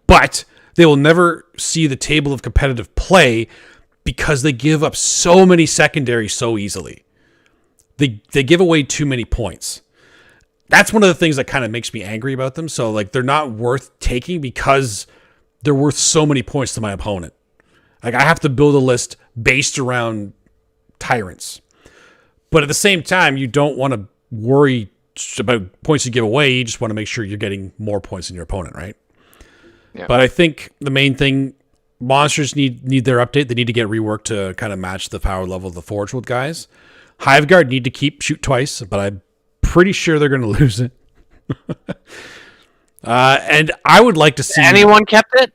But they will never see the table of competitive play because they give up so many secondaries so easily. They give away too many points. That's one of the things that kind of makes me angry about them. So like they're not worth taking because they're worth so many points to my opponent. Like I have to build a list based around Tyrants. But at the same time, you don't want to worry about points you give away. You just want to make sure you're getting more points than your opponent, right? Yeah. But I think the main thing, monsters need their update. They need to get reworked to kind of match the power level of the Forge World guys. Hiveguard need to shoot twice, but I'm pretty sure they're going to lose it. And I would like to see... Anyone kept it?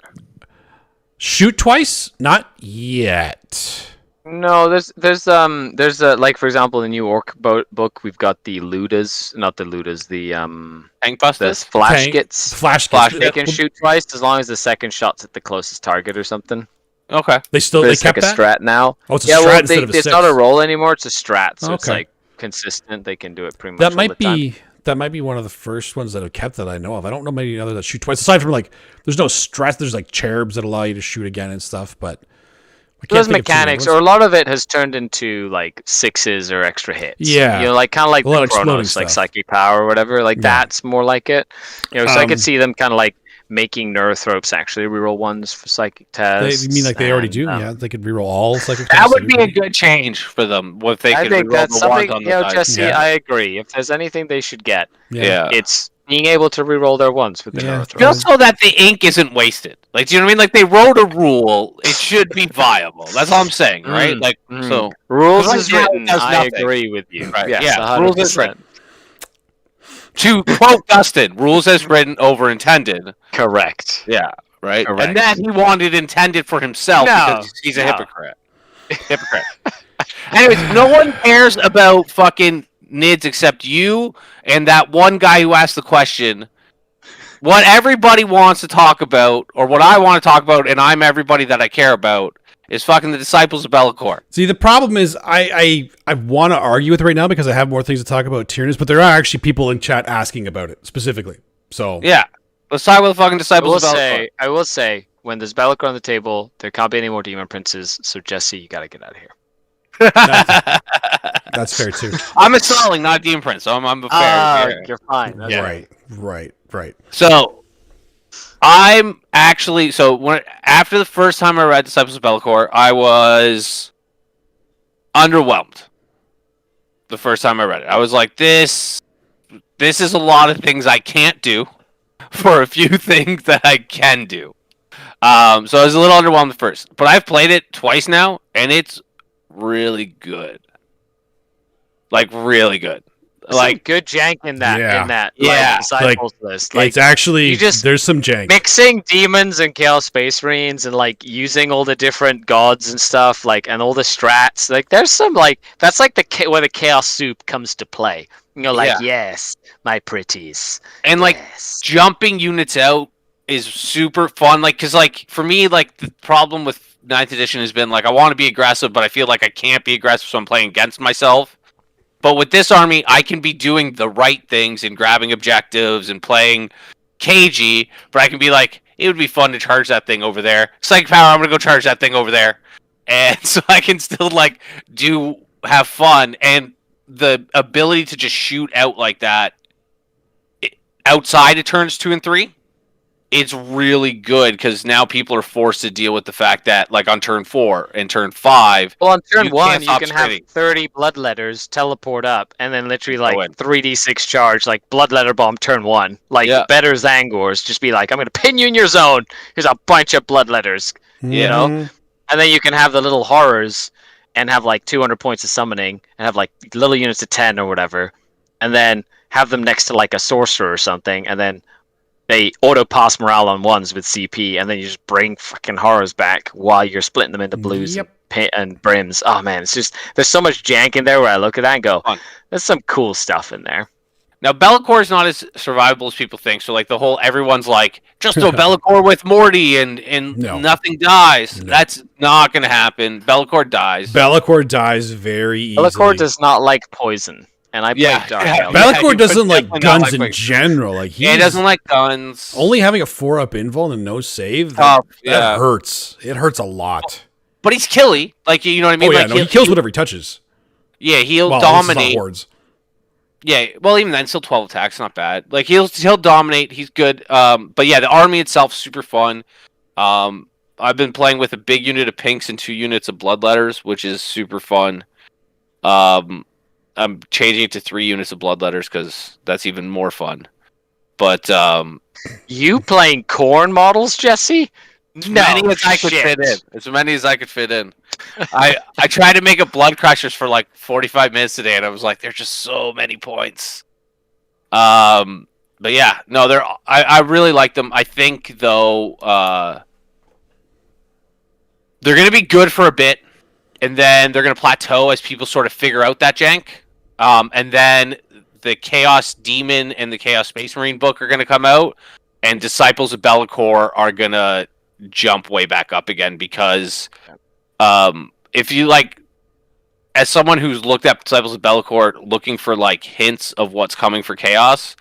Shoot twice? Not yet. No, there's like, for example, the new Orc book, we've got the Ludas, not the Ludas, the Tank Busters? the Flash Gits. Flash They can shoot twice as long as the second shot's at the closest target or something. Okay. They kept like a strat now. Oh, it's a strat instead of a 6. It's not a roll anymore, it's a strat, so it's like consistent. They can do it pretty much all the time. That might be one of the first ones that have kept that I know of. I don't know many others that shoot twice. Aside from like, there's no stress. There's like cherubs that allow you to shoot again and stuff, but... Those mechanics, or a lot of it has turned into like 6s or extra hits. Yeah, like kind of like the Chronos, like psychic power or whatever. Like that's more like it. So I could see them kind of like making Neurothropes actually reroll ones for psychic tests. You mean like they already do? Yeah, they could reroll all psychic tests. That would be a good change for them if they could reroll that's the ones on the dice. Jesse, I agree. If there's anything they should get, it's being able to reroll their ones with the Neurothropes. Just so that the ink isn't wasted. Like, do you know what I mean? Like, they wrote a rule. It should be viable. That's all I'm saying, right? So rules is written. I agree with you. Right. Yes, yeah, rules is written. To quote Dustin, rules as written, over intended. Correct. Yeah, right? Correct. And then he wanted intended for himself because he's a hypocrite. Anyways, no one cares about fucking NIDS except you and that one guy who asked the question. What everybody wants to talk about, or what I want to talk about, and I'm everybody that I care about, is fucking the Disciples of Be'lakor. See, the problem is I want to argue with it right now because I have more things to talk about Tyranids, but there are actually people in chat asking about it specifically. So yeah, let's talk about the fucking Disciples of Be'lakor. I will say, when there's Be'lakor on the table, there can't be any more Demon Princes, so Jesse, you gotta get out of here. That's fair too. I'm a Starling, not a Demon Prince, so I'm a fair. You're fine. That's right. So I'm actually after the first time I read Disciples of Be'lakor, I was underwhelmed. The first time I read it, I was like, "This is a lot of things I can't do for a few things that I can do." So I was a little underwhelmed at first, but I've played it twice now, and it's really good. Like really good. Like good jank in that Disciples list. Like, it's actually there's some jank. Mixing demons and Chaos Space Marines and like using all the different gods and stuff, like, and all the strats. Like there's some like that's like where the Chaos Soup comes to play. You're like, Yeah. yes, my pretties. And like Yes. jumping units out is super fun. Like, cause like for me, like the problem with 9th edition has been like I want to be aggressive, but I feel like I can't be aggressive, so I'm playing against myself. But with this army, I can be doing the right things and grabbing objectives and playing cagey. But I can be like, it would be fun to charge that thing over there. Psychic power, I'm gonna go charge that thing over there, and so I can still like have fun and the ability to just shoot out like that outside of turns 2 and 3, it's really good because now people are forced to deal with the fact that, like on turn 4 and turn 5. Well, on turn you 1, can't you stop can have sprinting. 30 bloodletters teleport up, and then literally like Go in. 3d6 charge, like bloodletter bomb turn 1. Like Yeah. better Zangors, just be like, I'm gonna pin you in your zone. Here's a bunch of bloodletters, you know. And then you can have the little horrors and have like 200 points of summoning, and have like little units of 10 or whatever, and then have them next to like a sorcerer or something, and then they auto pass morale on ones with CP, and then you just bring fucking horrors back while you're splitting them into blues Yep. and brims. Oh man, it's just there's so much jank in there where I look at that and go, Fun. there's some cool stuff in there. Now, Be'lakor is not as survivable as people think. So, like, the whole everyone's like, just throw Be'lakor with Morty and No. nothing dies. No. That's not going to happen. Be'lakor dies. Be'lakor dies very easily. Be'lakor does not like poison, and I played Yeah. Dark Yeah. Elf. Be'lakor he doesn't like definitely not guns like in general. Like he doesn't like guns. only having a 4-up invul and no save. Tough, That yeah. hurts. It hurts a lot. But he's killy. Like, you know what I mean? Oh yeah, like, no, he kills whatever he touches. Yeah, he'll Well, this is not dominate. hordes. Yeah, well, even then, still 12 attacks, not bad. Like he'll dominate. He's good. But yeah, the army itself super fun. I've been playing with a big unit of pinks and 2 units of bloodletters, which is super fun. I'm changing it to 3 units of bloodletters because that's even more fun. But You playing corn models, Jesse? as many as I could fit in. As many as I could fit in. I tried to make a blood crushers for like 45 minutes today, and I was like, there's just so many points. But yeah, no, I really like them. I think though, they're gonna be good for a bit, and then they're gonna plateau as people sort of figure out that jank. And then the Chaos Demon and the Chaos Space Marine book are gonna come out, and Disciples of Be'lakor are gonna jump way back up again because if you like, as someone who's looked at Disciples of Be'lakor looking for like hints of what's coming for Chaos,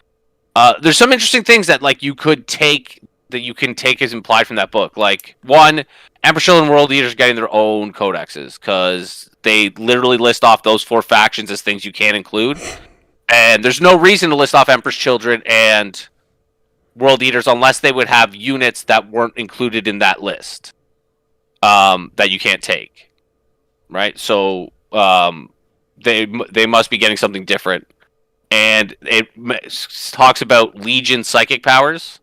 there's some interesting things that like you can take as implied from that book. Like, one, Emperor Children and World Eaters are getting their own codexes because they literally list off those 4 factions as things you can't include, and there's no reason to list off Emperor's Children and World Eaters unless they would have units that weren't included in that list that you can't take, right? So they must be getting something different, and it talks about Legion psychic powers.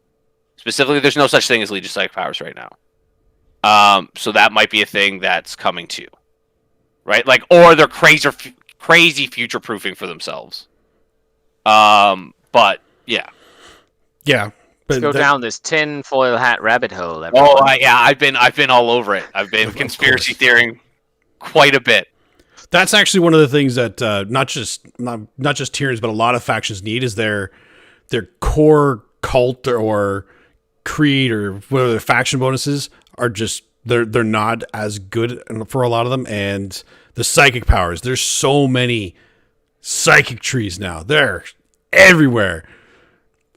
Specifically, there's no such thing as Legion psychic powers right now. So that might be a thing that's coming too, right? Like, or they're crazy future proofing for themselves. But yeah. Yeah. But Let's go down this tinfoil hat rabbit hole. Oh Everyone. yeah, I've been all over it. I've been conspiracy theorying quite a bit. That's actually one of the things that not just Tyranids, but a lot of factions need is their core cult or creed or whatever their faction bonuses are just they're not as good for a lot of them. And the psychic powers, there's so many psychic trees now. They're everywhere.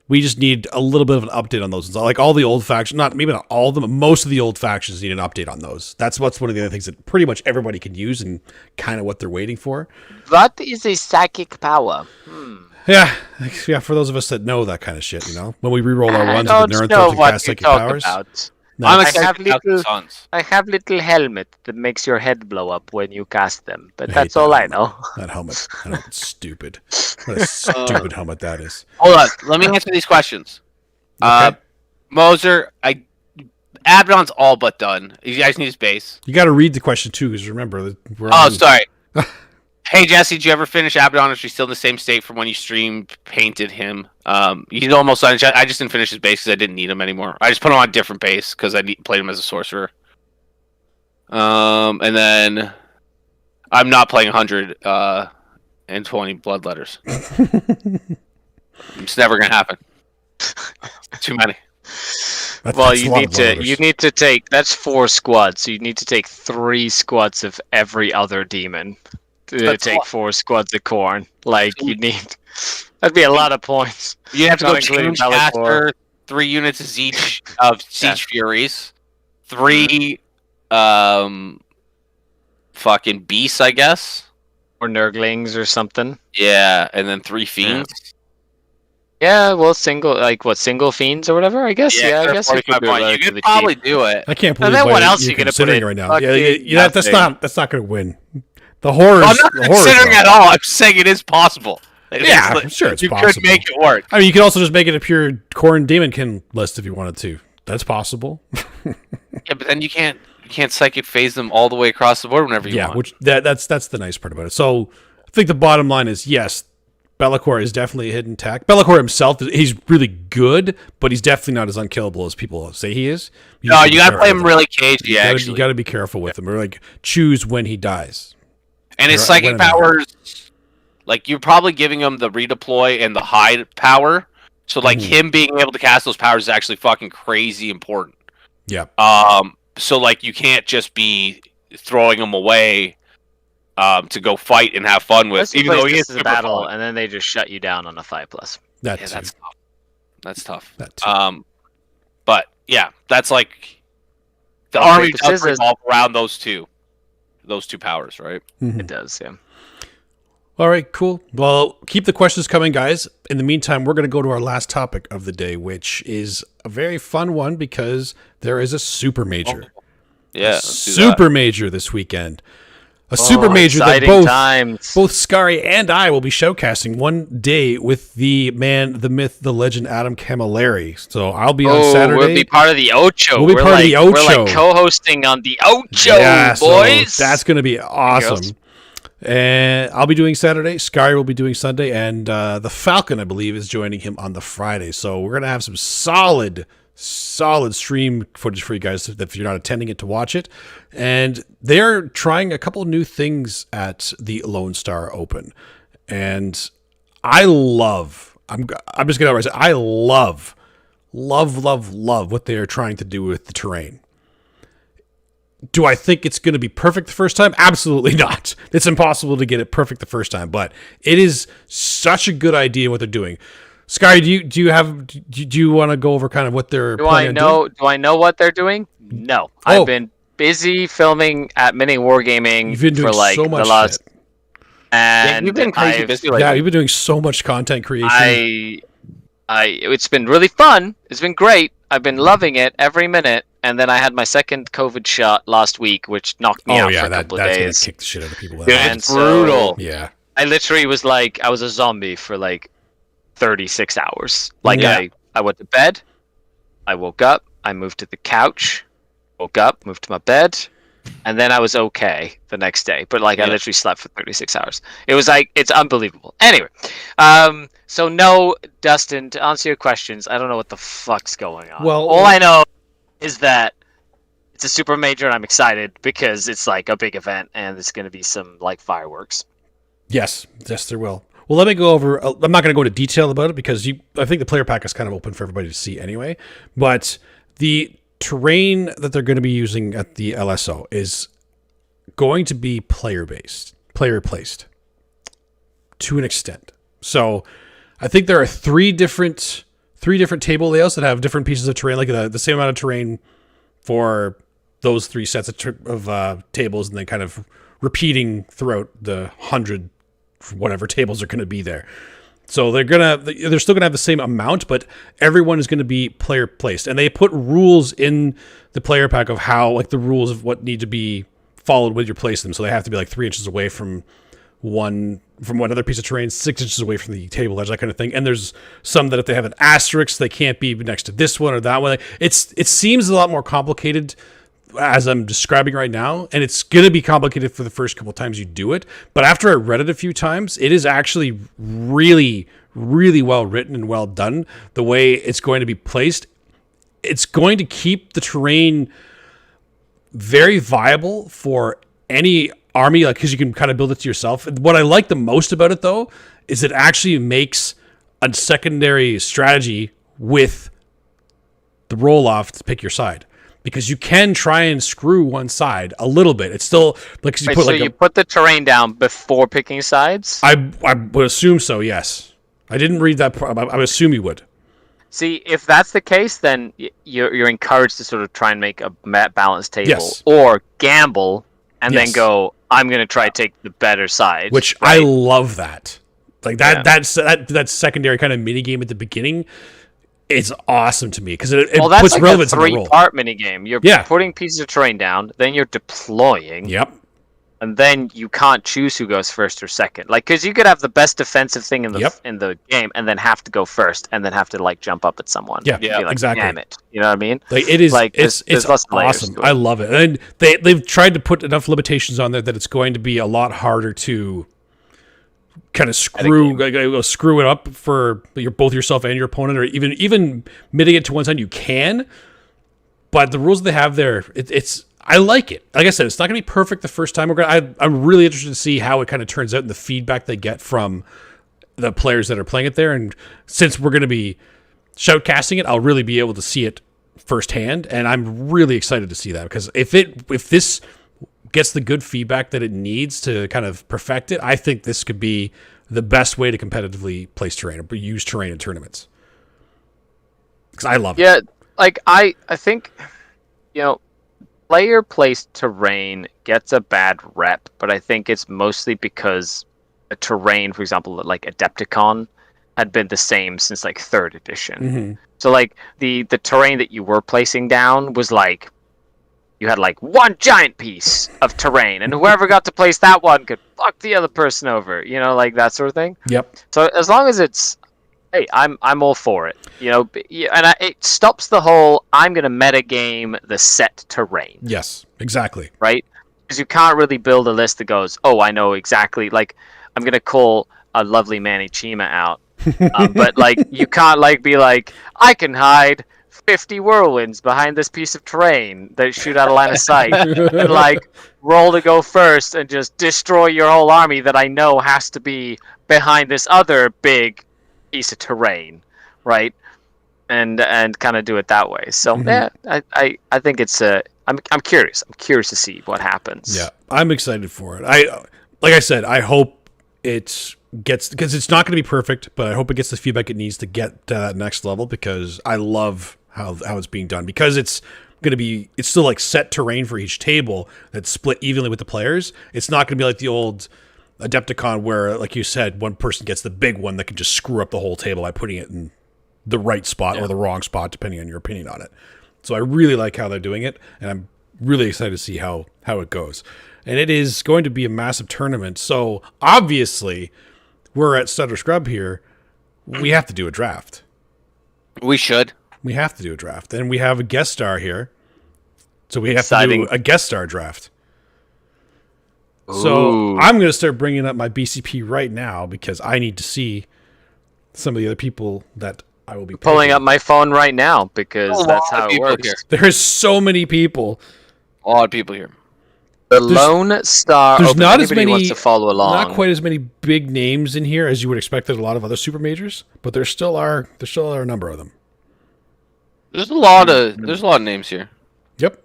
We just need a little bit of an update on those. Like all the old factions, maybe not all of them, but most of the old factions need an update on those. That's one of the other things that pretty much everybody can use and kind of what they're waiting for. What is a psychic power? Yeah, for those of us that know that kind of shit, when we re-roll our ones I with the don't Neuron know and what cast you psychic talk powers. about. No, I'm I excited have about the little- sons. I have little helmet that makes your head blow up when you cast them, but I hate that's all that I know. that helmet. That helmet's stupid. What a stupid helmet that is. Hold on, let me answer these questions. Okay. Moser, Abaddon's all but done. You guys need his base. You got to read the question too, because remember we're Oh, on- sorry. Hey Jesse, did you ever finish Abaddon? Is he still in the same state from when you streamed painted him? He's almost done. I just didn't finish his base because I didn't need him anymore. I just put him on a different base because I played him as a sorcerer. And then I'm not playing 100 and 20 blood letters. It's never gonna happen. Too many. Well, you need to take, that's 4 squads, so you need to take 3 squads of every other demon to take 4 squads of Khorne. Like, you need, that'd be a lot of points. You have to go change caster, 3 units of Siege Furies, 3 fucking beasts, I guess, or Nurglings or something. Yeah, and then 3 fiends. Yeah, well, single fiends or whatever, I guess. Yeah, I guess you could probably do it. I can't believe and then what else are you going to put in right now. Yeah, that's not going to win. The horror. I'm not considering at all. I'm saying it is possible. I'm sure it's possible. You could make it work. I mean, you could also just make it a pure Khorne Demonkin list if you wanted to. That's possible. Yeah, but then you can't psychic phase them all the way across the board whenever you want. Yeah, which that's the nice part about it. So I think the bottom line is yes, Be'lakor is definitely a hidden tech. Be'lakor himself, he's really good, but he's definitely not as unkillable as people say he is. You got to play him really cagey. You got to be careful with him, or like choose when he dies. And his psychic powers, like you're probably giving him the redeploy and the hide power. So like him being able to cast those powers is actually fucking crazy important. Yeah. So like you can't just be throwing him away to go fight and have fun with, even though he is a battle, and then they just shut you down on a 5+. That's tough. That's tough. That too. But yeah, that's like the army does revolve around those two powers, right? Mm-hmm. It does, yeah. All right, cool. Well, keep the questions coming, guys. In the meantime, we're going to go to our last topic of the day, which is a very fun one because there is a super major. Oh. Yeah, super major this weekend. A super major that both Skari and I will be showcasing one day with the man, the myth, the legend, Adam Camilleri. So I'll be on Saturday. We'll be part of the Ocho. We'll be part of the Ocho. We're like co-hosting on the Ocho, boys. So that's going to be awesome. And I'll be doing Saturday. Skari will be doing Sunday. And the Falcon, I believe, is joining him on the Friday. So we're going to have some solid stream footage for you guys if you're not attending it to watch it. And they're trying a couple new things at the Lone Star Open. And I love, I'm just going to say, I love what they are trying to do with the terrain. Do I think it's going to be perfect the first time? Absolutely not. It's impossible to get it perfect the first time, but it is such a good idea what they're doing. Skari, do you want to go over kind of what they're planning on doing? Do I know what they're doing? No. Oh. I've been busy filming at Mini Wargaming for like so much the last shit. And you've been crazy busy lately. Yeah, you've been doing so much content creation. It's been really fun. It's been great. I've been loving it every minute. And then I had my second COVID shot last week, which knocked me out for a couple of days. That's gonna kick the shit out of people. It's brutal. Yeah. I literally was like, I was a zombie for like 36 hours. Like I went to bed, I woke up, I moved to the couch, woke up, moved to my bed, and then I was okay the next day. But like I literally slept for 36 hours. It was like, it's unbelievable. Anyway, so no, Dustin, to answer your questions, I don't know what the fuck's going on. Well, all I know is that it's a super major and I'm excited because it's like a big event and there's going to be some like fireworks. Yes, there will. Well, let me go over. I'm not going to go into detail about it because I think the player pack is kind of open for everybody to see anyway. But the terrain that they're going to be using at the LSO is going to be player placed to an extent. So I think there are three different table layouts that have different pieces of terrain, like the same amount of terrain for those 3 sets of tables, and then kind of repeating throughout the 100 whatever tables are going to be there. So they're still gonna have the same amount, but everyone is going to be player placed, and they put rules in the player pack of how, like, the rules of what need to be followed with your place them. So they have to be like 3 inches away from one other piece of terrain, 6 inches away from the table edge, that kind of thing. And there's some that if they have an asterisk, they can't be next to this one or that one. It seems a lot more complicated as I'm describing right now, and it's going to be complicated for the first couple of times you do it. But after I read it a few times, it is actually really, really well written and well done. The way it's going to be placed, it's going to keep the terrain very viable for any army, like because you can kind of build it to yourself. What I like the most about it, though, is it actually makes a secondary strategy with the roll off to pick your side. Because you can try and screw one side a little bit. It's still like you Wait, put so like you put the terrain down before picking sides? I would assume so. Yes, I didn't read that. I would assume you would. See, if that's the case, then you're encouraged to sort of try and make a balanced table, Yes. or gamble and then Yes. go, I'm going to try to take the better side. Which I love that. Like that. Yeah. That secondary kind of mini game at the beginning. It's awesome to me because it that's puts like relevance a in the role. 3-part minigame. You're putting pieces of terrain down, then you're deploying, Yep. and then you can't choose who goes first or second. Like, because you could have the best defensive thing in the game, and then have to go first, and then have to like jump up at someone. Yeah, Be like, exactly. Damn it, you know what I mean? Like it is Like, it's there's lots of layers awesome. to it. I love it. And they've tried to put enough limitations on there that it's going to be a lot harder to kind of screw it up for both yourself and your opponent, or even mitigate to one side. You can, but the rules they have there, it's I like it. Like I said, it's not going to be perfect the first time. I'm really interested to see how it kind of turns out and the feedback they get from the players that are playing it there. And since we're going to be shoutcasting it, I'll really be able to see it firsthand, and I'm really excited to see that because if this gets the good feedback that it needs to kind of perfect it, I think this could be the best way to competitively place terrain or use terrain in tournaments. Because I love it. Yeah, like I think, player placed terrain gets a bad rep, but I think it's mostly because a terrain, for example, like Adepticon, had been the same since like 3rd edition. Mm-hmm. So like the terrain that you were placing down was like you had like one giant piece of terrain, and whoever got to place that one could fuck the other person over, like that sort of thing. Yep. So as long as it's, hey, I'm all for it, and it stops the whole I'm gonna meta game the set terrain. Yes, exactly. Right? Because you can't really build a list that goes, oh, I know exactly. Like I'm gonna call a lovely Manny Chima out, but like you can't like be like I can hide 50 whirlwinds behind this piece of terrain that shoot out of line of sight and like roll to go first and just destroy your whole army that I know has to be behind this other big piece of terrain, right? And kind of do it that way. So yeah, I think it's I'm curious. I'm curious to see what happens. Yeah, I'm excited for it. Like I said, I hope it gets, because it's not going to be perfect, but I hope it gets the feedback it needs to get to that next level, because I love how it's being done, because it's still like set terrain for each table that's split evenly with the players. It's not going to be like the old Adepticon where, like you said, one person gets the big one that can just screw up the whole table by putting it in the right spot or the wrong spot, depending on your opinion on it. So I really like how they're doing it, and I'm really excited to see how it goes. And it is going to be a massive tournament. So obviously, we're at Stud or Scrub here. We have to do a draft. We should. We have to do a draft. And we have a guest star here. So we have to do a guest star draft. So I'm going to start bringing up my BCP right now, because I need to see some of the other people that I will be pulling up my phone right now, because that's how it works. There's so many people. A lot of people here. Lone Star. There's not as many. Wants to follow along. Not quite as many big names in here as you would expect at a lot of other super majors, but there still are a number of them. There's a lot of names here. Yep.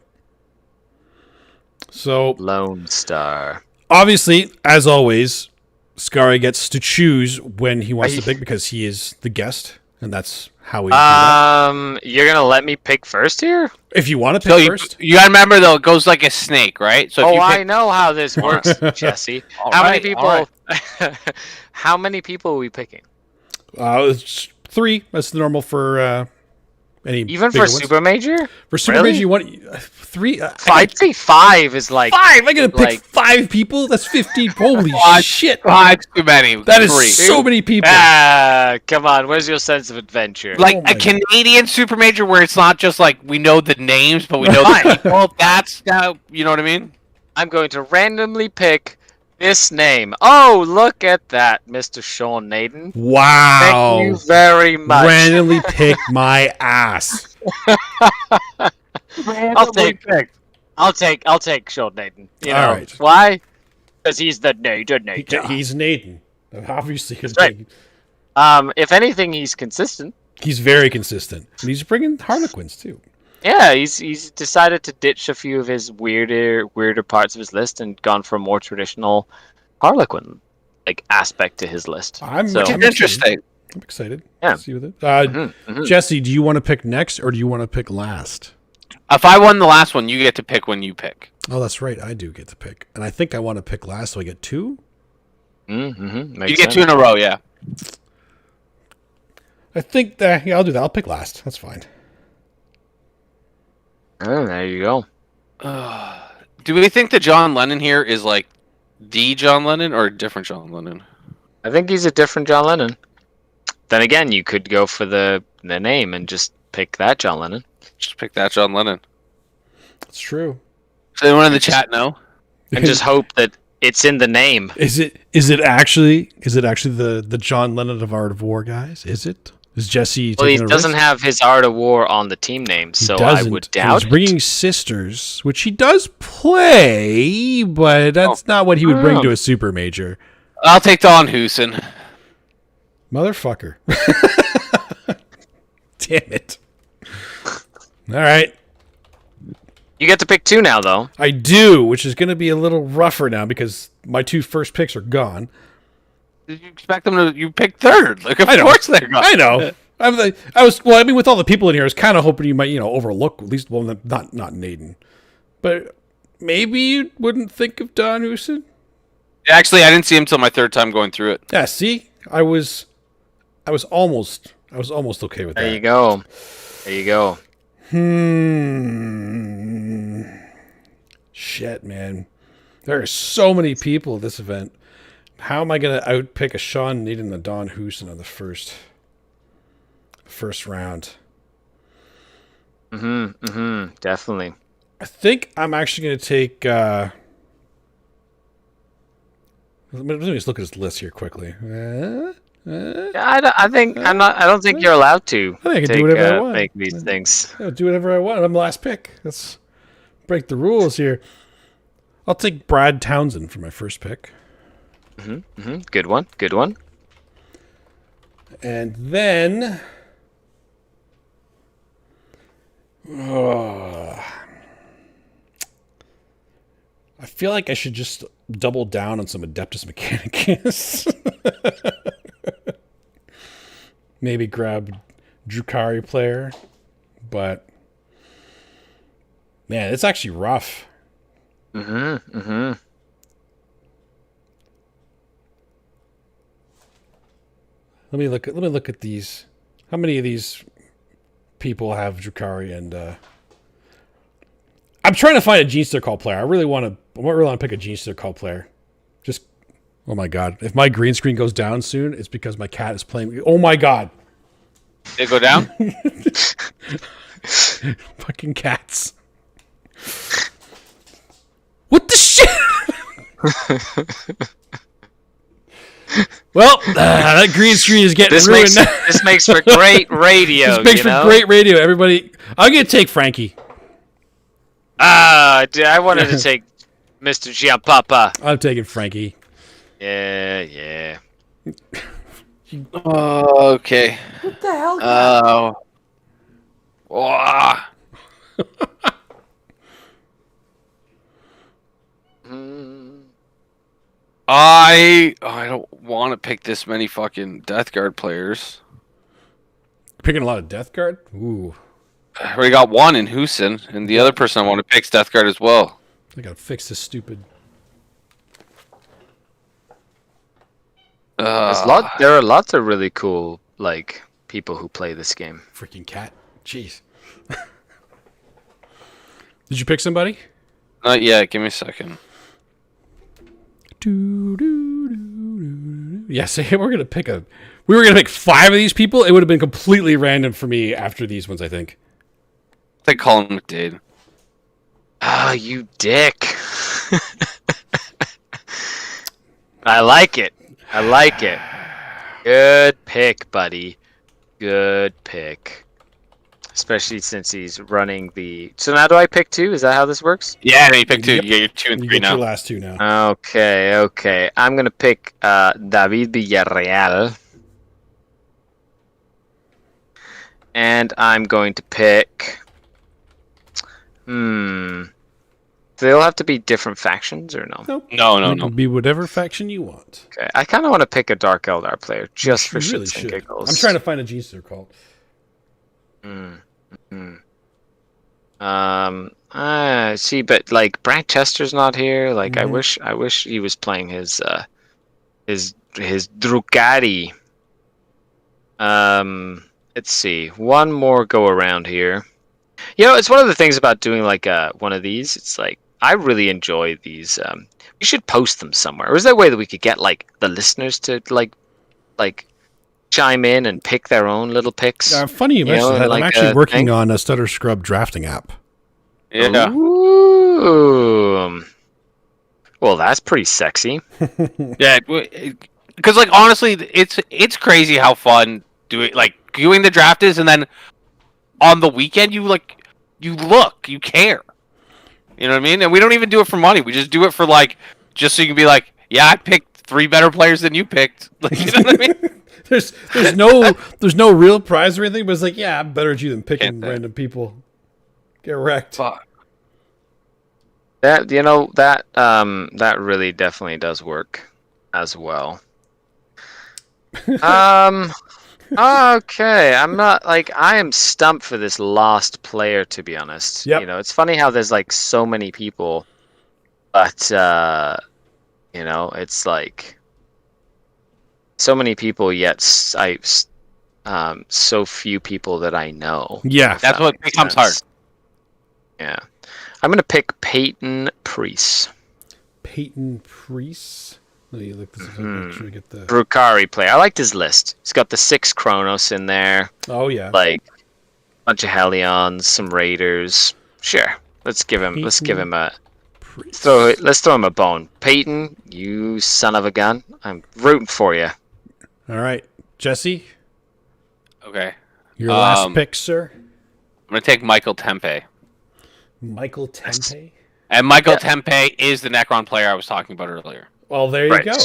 So Lone Star. Obviously, as always, Skari gets to choose when he wants to pick, because he is the guest, and that's how we do that. You're gonna let me pick first here? If you want to pick first. You gotta remember, though, it goes like a snake, right? So I know how this works, Jesse. Many people? How many people are we picking? It's 3. That's normal for any. Even for Super Major? For Super Major, you want 3? I'd say 5 is like 5. I'm gonna pick 5 people. That's 15. Holy shit! 5's too many. That is so many people. Come on. Where's your sense of adventure? Like a Canadian Super Major, where it's not just like we know the names, but we know the people. That's you know what I mean. I'm going to randomly pick this name. Oh, look at that, Mr. Sean Naden. Wow. Thank you very much. Randomly pick my ass. I'll take Sean Naden. You know All right. why? Because he's the Nader. He's Naden. Obviously, That's right. If anything, he's consistent. He's very consistent. And he's bringing Harlequins, too. Yeah, he's decided to ditch a few of his weirder parts of his list and gone for a more traditional Harlequin aspect to his list. I'm interesting. I'm excited. Yeah. See with it. Jesse, do you want to pick next or do you want to pick last? If I won the last one, you get to pick when you pick. Oh, that's right. I do get to pick. And I think I want to pick last, so I get 2? Mm-hmm. You get 2 in a row, yeah. I think that, yeah, I'll do that. I'll pick last. That's fine. Oh, there you go. Do we think that John Lennon here is like the John Lennon or a different John Lennon? I think he's a different John Lennon. Then again, you could go for the name and just pick that John Lennon. Just pick that John Lennon. That's true. Does anyone in the chat know? And just hope that it's in the name. Is it actually the John Lennon of Art of War, guys? Is it? Is Jesse? Well, he taking a doesn't risk? have his Art of War on the team name, so I would doubt He's bringing sisters, which he does play, but that's not what he would bring to a super major. I'll take Don Hoosen. Motherfucker. Damn it. All right. You get to pick 2 now, though. I do, which is going to be a little rougher now because my 2 first picks are gone. Did you expect them to? You picked third. Of course they're gone. I know. With all the people in here, I was kind of hoping you might, overlook at least one. Not Naden, but maybe you wouldn't think of Don Hoosen. Actually, I didn't see him till my third time going through it. Yeah, see, I was almost okay with that. There you go. Shit, man. There are so many people at this event. How am I going to outpick a Sean Naden and a Don Hoosen on the first round? Definitely. I think I'm actually going to take... let me just look at his list here quickly. I don't think you're allowed to. I think I can do whatever I want. Make these things. I'll do whatever I want. I'm the last pick. Let's break the rules here. I'll take Brad Townsend for my first pick. Good one. And then... I feel like I should just double down on some Adeptus Mechanicus. Maybe grab Drukari player. But, man, it's actually rough. Let me look at these. How many of these people have Drukari and I'm trying to find a Genesteer Call player. I really want to pick a Genesteer Call player. Just oh my god. If my green screen goes down soon, it's because my cat is playing. Oh my god. Did it go down? Fucking cats. What the shit? Well, that green screen is getting ruined. This makes for great radio. This makes for great radio. Everybody, I'm going to take Frankie. I wanted to take Mr. Giampapa. I'm taking Frankie. Yeah. Oh, okay. What the hell? I don't want to pick this many fucking Death Guard players. Picking a lot of Death Guard? Ooh. I already got one in Hoosen, and the other person I want to pick is Death Guard as well. I gotta fix this stupid. There are lots of really cool people who play this game. Freaking cat. Jeez. Did you pick somebody? Not yet. Give me a second. Yes, we were gonna pick 5 of these people. It would have been completely random for me after these ones, I think. I think Colin McDade. Oh, you dick. I like it. Good pick, buddy. Good pick. especially since he's running the. So now do I pick 2? Is that how this works? Yeah, no, you pick 2. Yep. You get your 2 and You 3 get your now. last 2 now. Okay. I'm gonna pick David Villarreal, and I'm going to pick. Do they all have to be different factions or no? Nope. No. It can be whatever faction you want. Okay, I kind of want to pick a Dark Eldar player just for You really shits and should. giggles. I'm trying to find a G-Star cult. See, but like Brad Chester's not here. Like I Mhm. wish he was playing his Drukari. Let's see, one more go around here. You know, it's one of the things about doing like one of these. It's like I really enjoy these. We should post them somewhere. Or is there a way that we could get like the listeners to like chime in and pick their own little picks? Funny you mentioned that. like I'm actually a working thing? on a Stutter Scrub drafting app. Yeah. Ooh. Well, that's pretty sexy. Yeah, because like honestly, it's crazy how fun doing the draft is, and then on the weekend you care. You know what I mean? And we don't even do it for money. We just do it for just so you can be like, yeah, I picked 3 better players than you picked. Like, you know what I mean? There's no real prize or anything, but it's like, yeah, I'm better at you than picking Can't say. random people. Get wrecked. Fuck. That that really definitely does work as well. Okay, I am stumped for this last player, to be honest. Yep. You know, it's funny how there's like so many people, but you know, it's like so many people yet so few people that I know. Yeah. That's what makes becomes sense. Yeah. I'm going to pick Peyton Priest. Peyton Priest. Let me look this up. Make sure we get the. Drukari player. I liked his list. He's got the 6 Chronos in there. Oh yeah. Like a bunch of Hellions, some Raiders. Sure. Let's give him a Priest. let's throw him a bone. Peyton, you son of a gun. I'm rooting for you. All right, Jesse, Okay. your last pick, sir. I'm gonna take Michael Tempe. Michael Tempe. And Michael Tempe is the Necron player I was talking about earlier. Well, there you Right. go.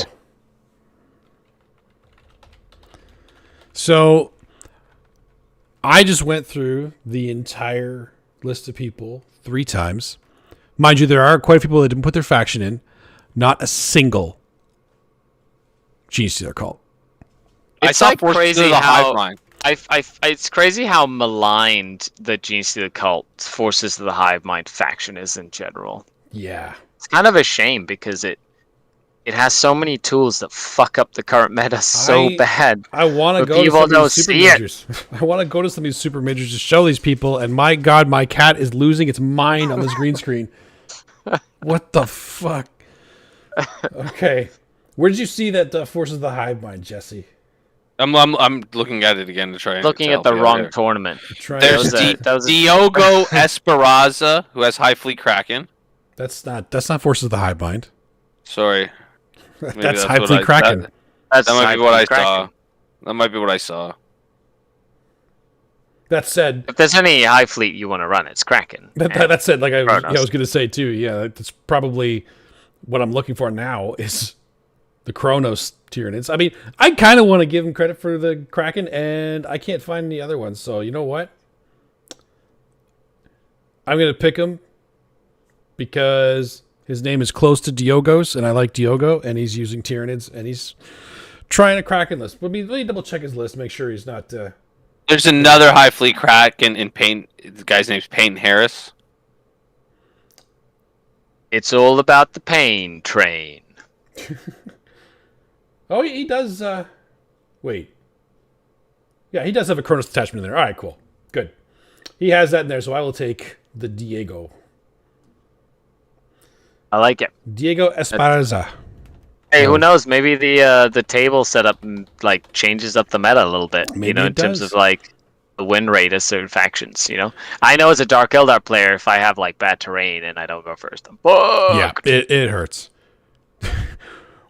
So, I just went through the entire list of people 3 times. Mind you, there are quite a few people that didn't put their faction in. Not a single Gene Stealer cult. It's I like saw Forces crazy of the how Hive Mind. it's crazy how maligned the Gene Stealer cult Forces of the Hive Mind faction is in general. Yeah. It's kind of a shame because it has so many tools that fuck up the current meta so bad. I want to But go to people some of don't these super see it. majors. I want to go to some of these super majors to show these people, and my God, my cat is losing its mind on this green screen. What the fuck? Okay. Where did you see that Forces of the Hive Mind, Jesse? I'm looking at it again to try and Looking at the wrong tournament. There's That was a- Diogo Esperanza, who has High Fleet Kraken. That's not Forces of the Hive Mind. Sorry. That's what High Fleet Kraken. That's That might be what I Kraken. saw. That might be what I saw. That said, If there's any high fleet you want to run, it's Kraken. that said, like I was Chronos. going to say too. Yeah, that's probably what I'm looking for now is the Chronos Tyranids. I mean, I kind of want to give him credit for the Kraken, and I can't find the other ones. So you know what? I'm going to pick him because his name is close to Diogo's, and I like Diogo, and he's using Tyranids, and he's trying a Kraken list. But let me double check his list, make sure he's not. There's another High Fleet Kraken in Payne. The guy's name's Peyton Harris. It's all about the pain train. Oh, he does. Wait. Yeah, he does have a Chronos attachment in there. All right, cool. Good. He has that in there, so I will take the Diego. I like it. Diego Esparza. Hey, who knows? Maybe the table setup like changes up the meta a little bit. Maybe you know, it in terms does. of like the win rate of certain factions. You know, I know as a Dark Eldar player, if I have like bad terrain and I don't go first, I'm booked. Yeah, it hurts.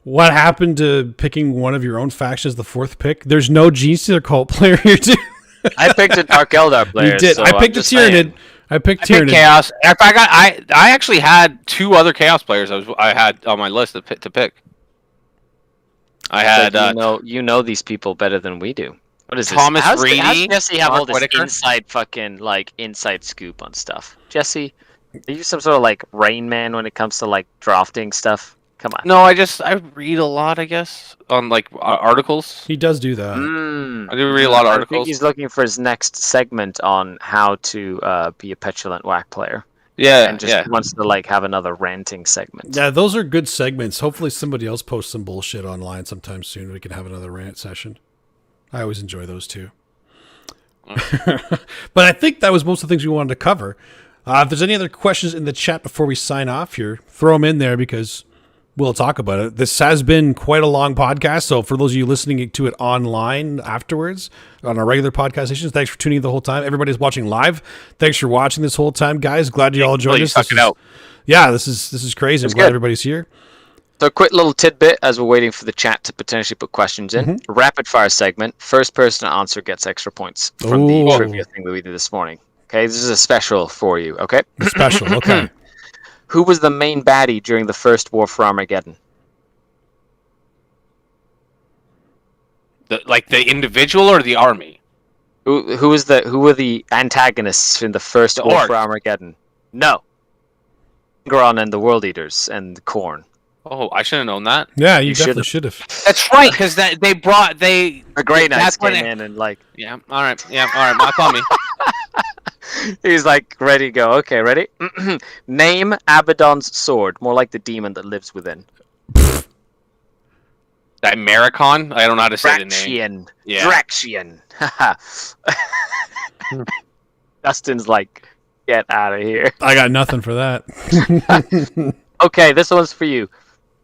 What happened to picking one of your own factions the 4th pick? There's no G Stealer cult player here, too. I picked a Dark Eldar player. You did. So I picked a Tyranid. I picked Tyranid. Chaos. In fact, I actually had 2 other Chaos players I had on my list to pick. I had you know these people better than we do. What is this? Thomas How's Reedy, Jesse have Mark all this Whitaker? inside scoop on stuff? Jesse, are you some sort of like Rain Man when it comes to like drafting stuff? Come on. No, I read a lot, I guess, on like articles. He does do that. I do read a lot of I articles. think he's looking for his next segment on how to be a petulant whack player. Yeah, And just wants to like have another ranting segment. Yeah, those are good segments. Hopefully somebody else posts some bullshit online sometime soon. We can have another rant session. I always enjoy those too. But I think that was most of the things we wanted to cover. If there's any other questions in the chat before we sign off here, throw them in there because we'll talk about it. This has been quite a long podcast, so for those of you listening to it online afterwards on our regular podcast stations, thanks for tuning in the whole time. Everybody's watching live. Thanks for watching this whole time, guys. Glad you all joined us. Yeah, this is crazy. I'm glad everybody's here. So a quick little tidbit as we're waiting for the chat to potentially put questions in. Rapid fire segment. First person to answer gets extra points from the trivia thing that we did this morning. Okay, this is a special for you, okay? Special, okay. Who was the main baddie during the first war for Armageddon? The individual or the army? Who were the antagonists in the first war for Armageddon? No. Gron and the World Eaters and Khorne. Oh, I should have known that. Yeah, you definitely should have. That's right, because the Grey Knights came in and like. Yeah. All right. That's on me. He's like ready to go. Okay, ready? Name Abaddon's sword, more like the demon that lives within. That Maricon? I don't know how to say the name. Draxian. Dustin's like, get out of here. I got nothing for that. Okay, this one's for you.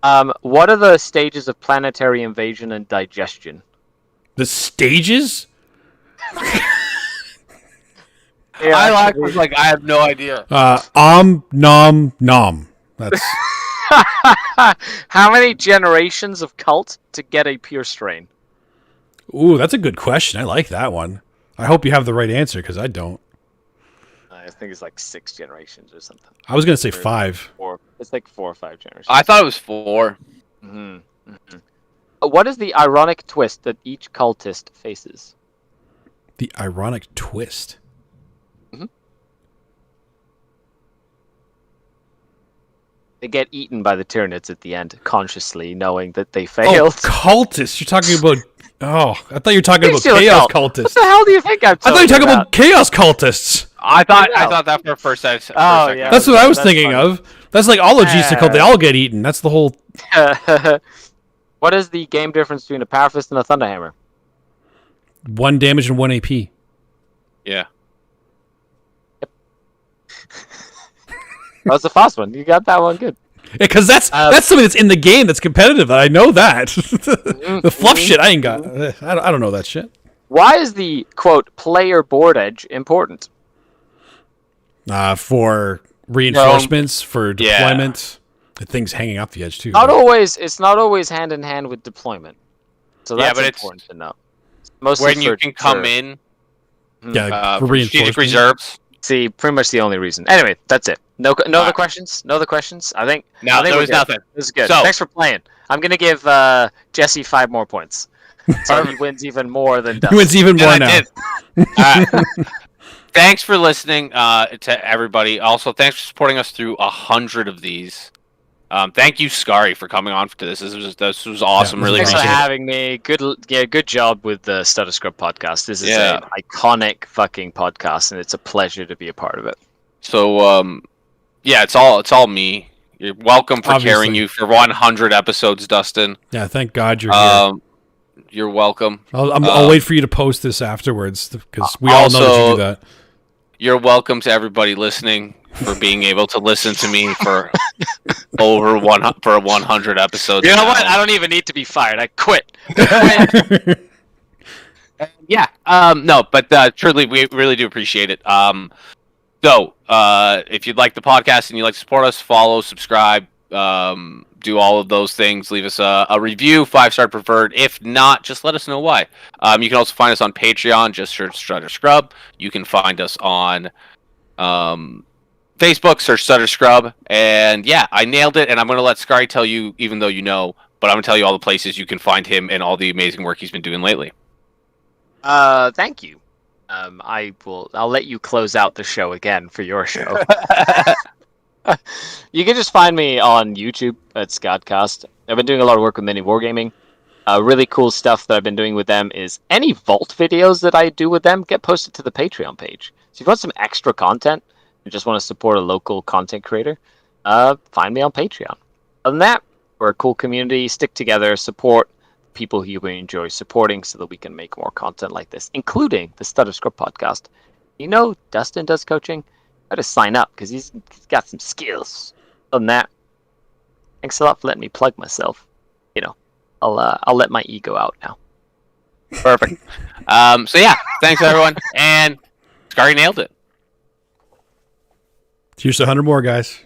What are the stages of planetary invasion and digestion? The stages? Yeah, I have no idea. Nom, nom. That's How many generations of cult to get a pure strain? Ooh, that's a good question. I like that one. I hope you have the right answer because I don't. I think it's like 6 generations or something. I was gonna say 5. 4. It's like 4 or 5 generations. I thought it was 4. What is the ironic twist that each cultist faces? The ironic twist. They get eaten by the Tyranids at the end, consciously knowing that they failed. Oh, cultists. You're talking about... Oh, I thought you were talking about chaos cultists. What the hell do you think I'm talking I thought you were talking about chaos cultists. I thought that for first second. Yeah. That's what I was thinking funny. of. That's like ologies to cult. They all get eaten. That's the whole... What is the game difference between a Power Fist and a Thunderhammer? 1 damage and 1 AP. Yeah. That was the fast one. You got that one good. Because that's something that's in the game that's competitive. I know that. The fluff shit, I ain't got. I don't know that shit. Why is the, quote, player board edge important? For reinforcements, for deployment, things hanging off the edge too. It's not always hand in hand with deployment. So that's important to know. Mostly when you can come in. Yeah, for strategic reserves. See, pretty much the only reason. Anyway, that's it. No other questions? No other questions? I think there was nothing. This is good. So, thanks for playing. I'm gonna give Jesse 5 more points. So he wins even more than Dustin. He wins even more now. Thanks for listening to everybody. Also, thanks for supporting us through 100 of these. Thank you, Skari, for coming on to this. This was awesome. Yeah, really thanks for appreciate having me. Good job with the Stutter Scrub podcast. This is an iconic fucking podcast, and it's a pleasure to be a part of it. So, it's all me. You're welcome for carrying you for 100 episodes, Dustin. Yeah, thank God you're here. You're welcome. I'll wait for you to post this afterwards because we all know that you do that. You're welcome to everybody listening for being able to listen to me for over 100 episodes. You know what? I don't even need to be fired. I quit. No, but truly, we really do appreciate it. So, if you'd like the podcast and you'd like to support us, follow, subscribe, do all of those things. Leave us a review, 5-star preferred. If not, just let us know why. You can also find us on Patreon. Just search Stud or Scrub. You can find us on Facebook. Search Stud or Scrub. And yeah, I nailed it. And I'm going to let Skari tell you, even though you know, but I'm going to tell you all the places you can find him and all the amazing work he's been doing lately. Thank you. I'll let you close out the show again for your show. You can just find me on YouTube at Scotcast. I've been doing a lot of work with Mini Wargaming. Really cool stuff that I've been doing with them is any Vault videos that I do with them get posted to the Patreon page. So if you want some extra content and just want to support a local content creator, find me on Patreon. Other than that, we're a cool community. Stick together, support people who we enjoy supporting so that we can make more content like this, including the Stutter Scrub podcast. You know, Dustin does coaching. Better sign up because he's got some skills. Other than that, thanks a lot for letting me plug myself. You know, I'll let my ego out now. Perfect. So yeah, thanks everyone, and Skari nailed it. Here's 100 more, guys.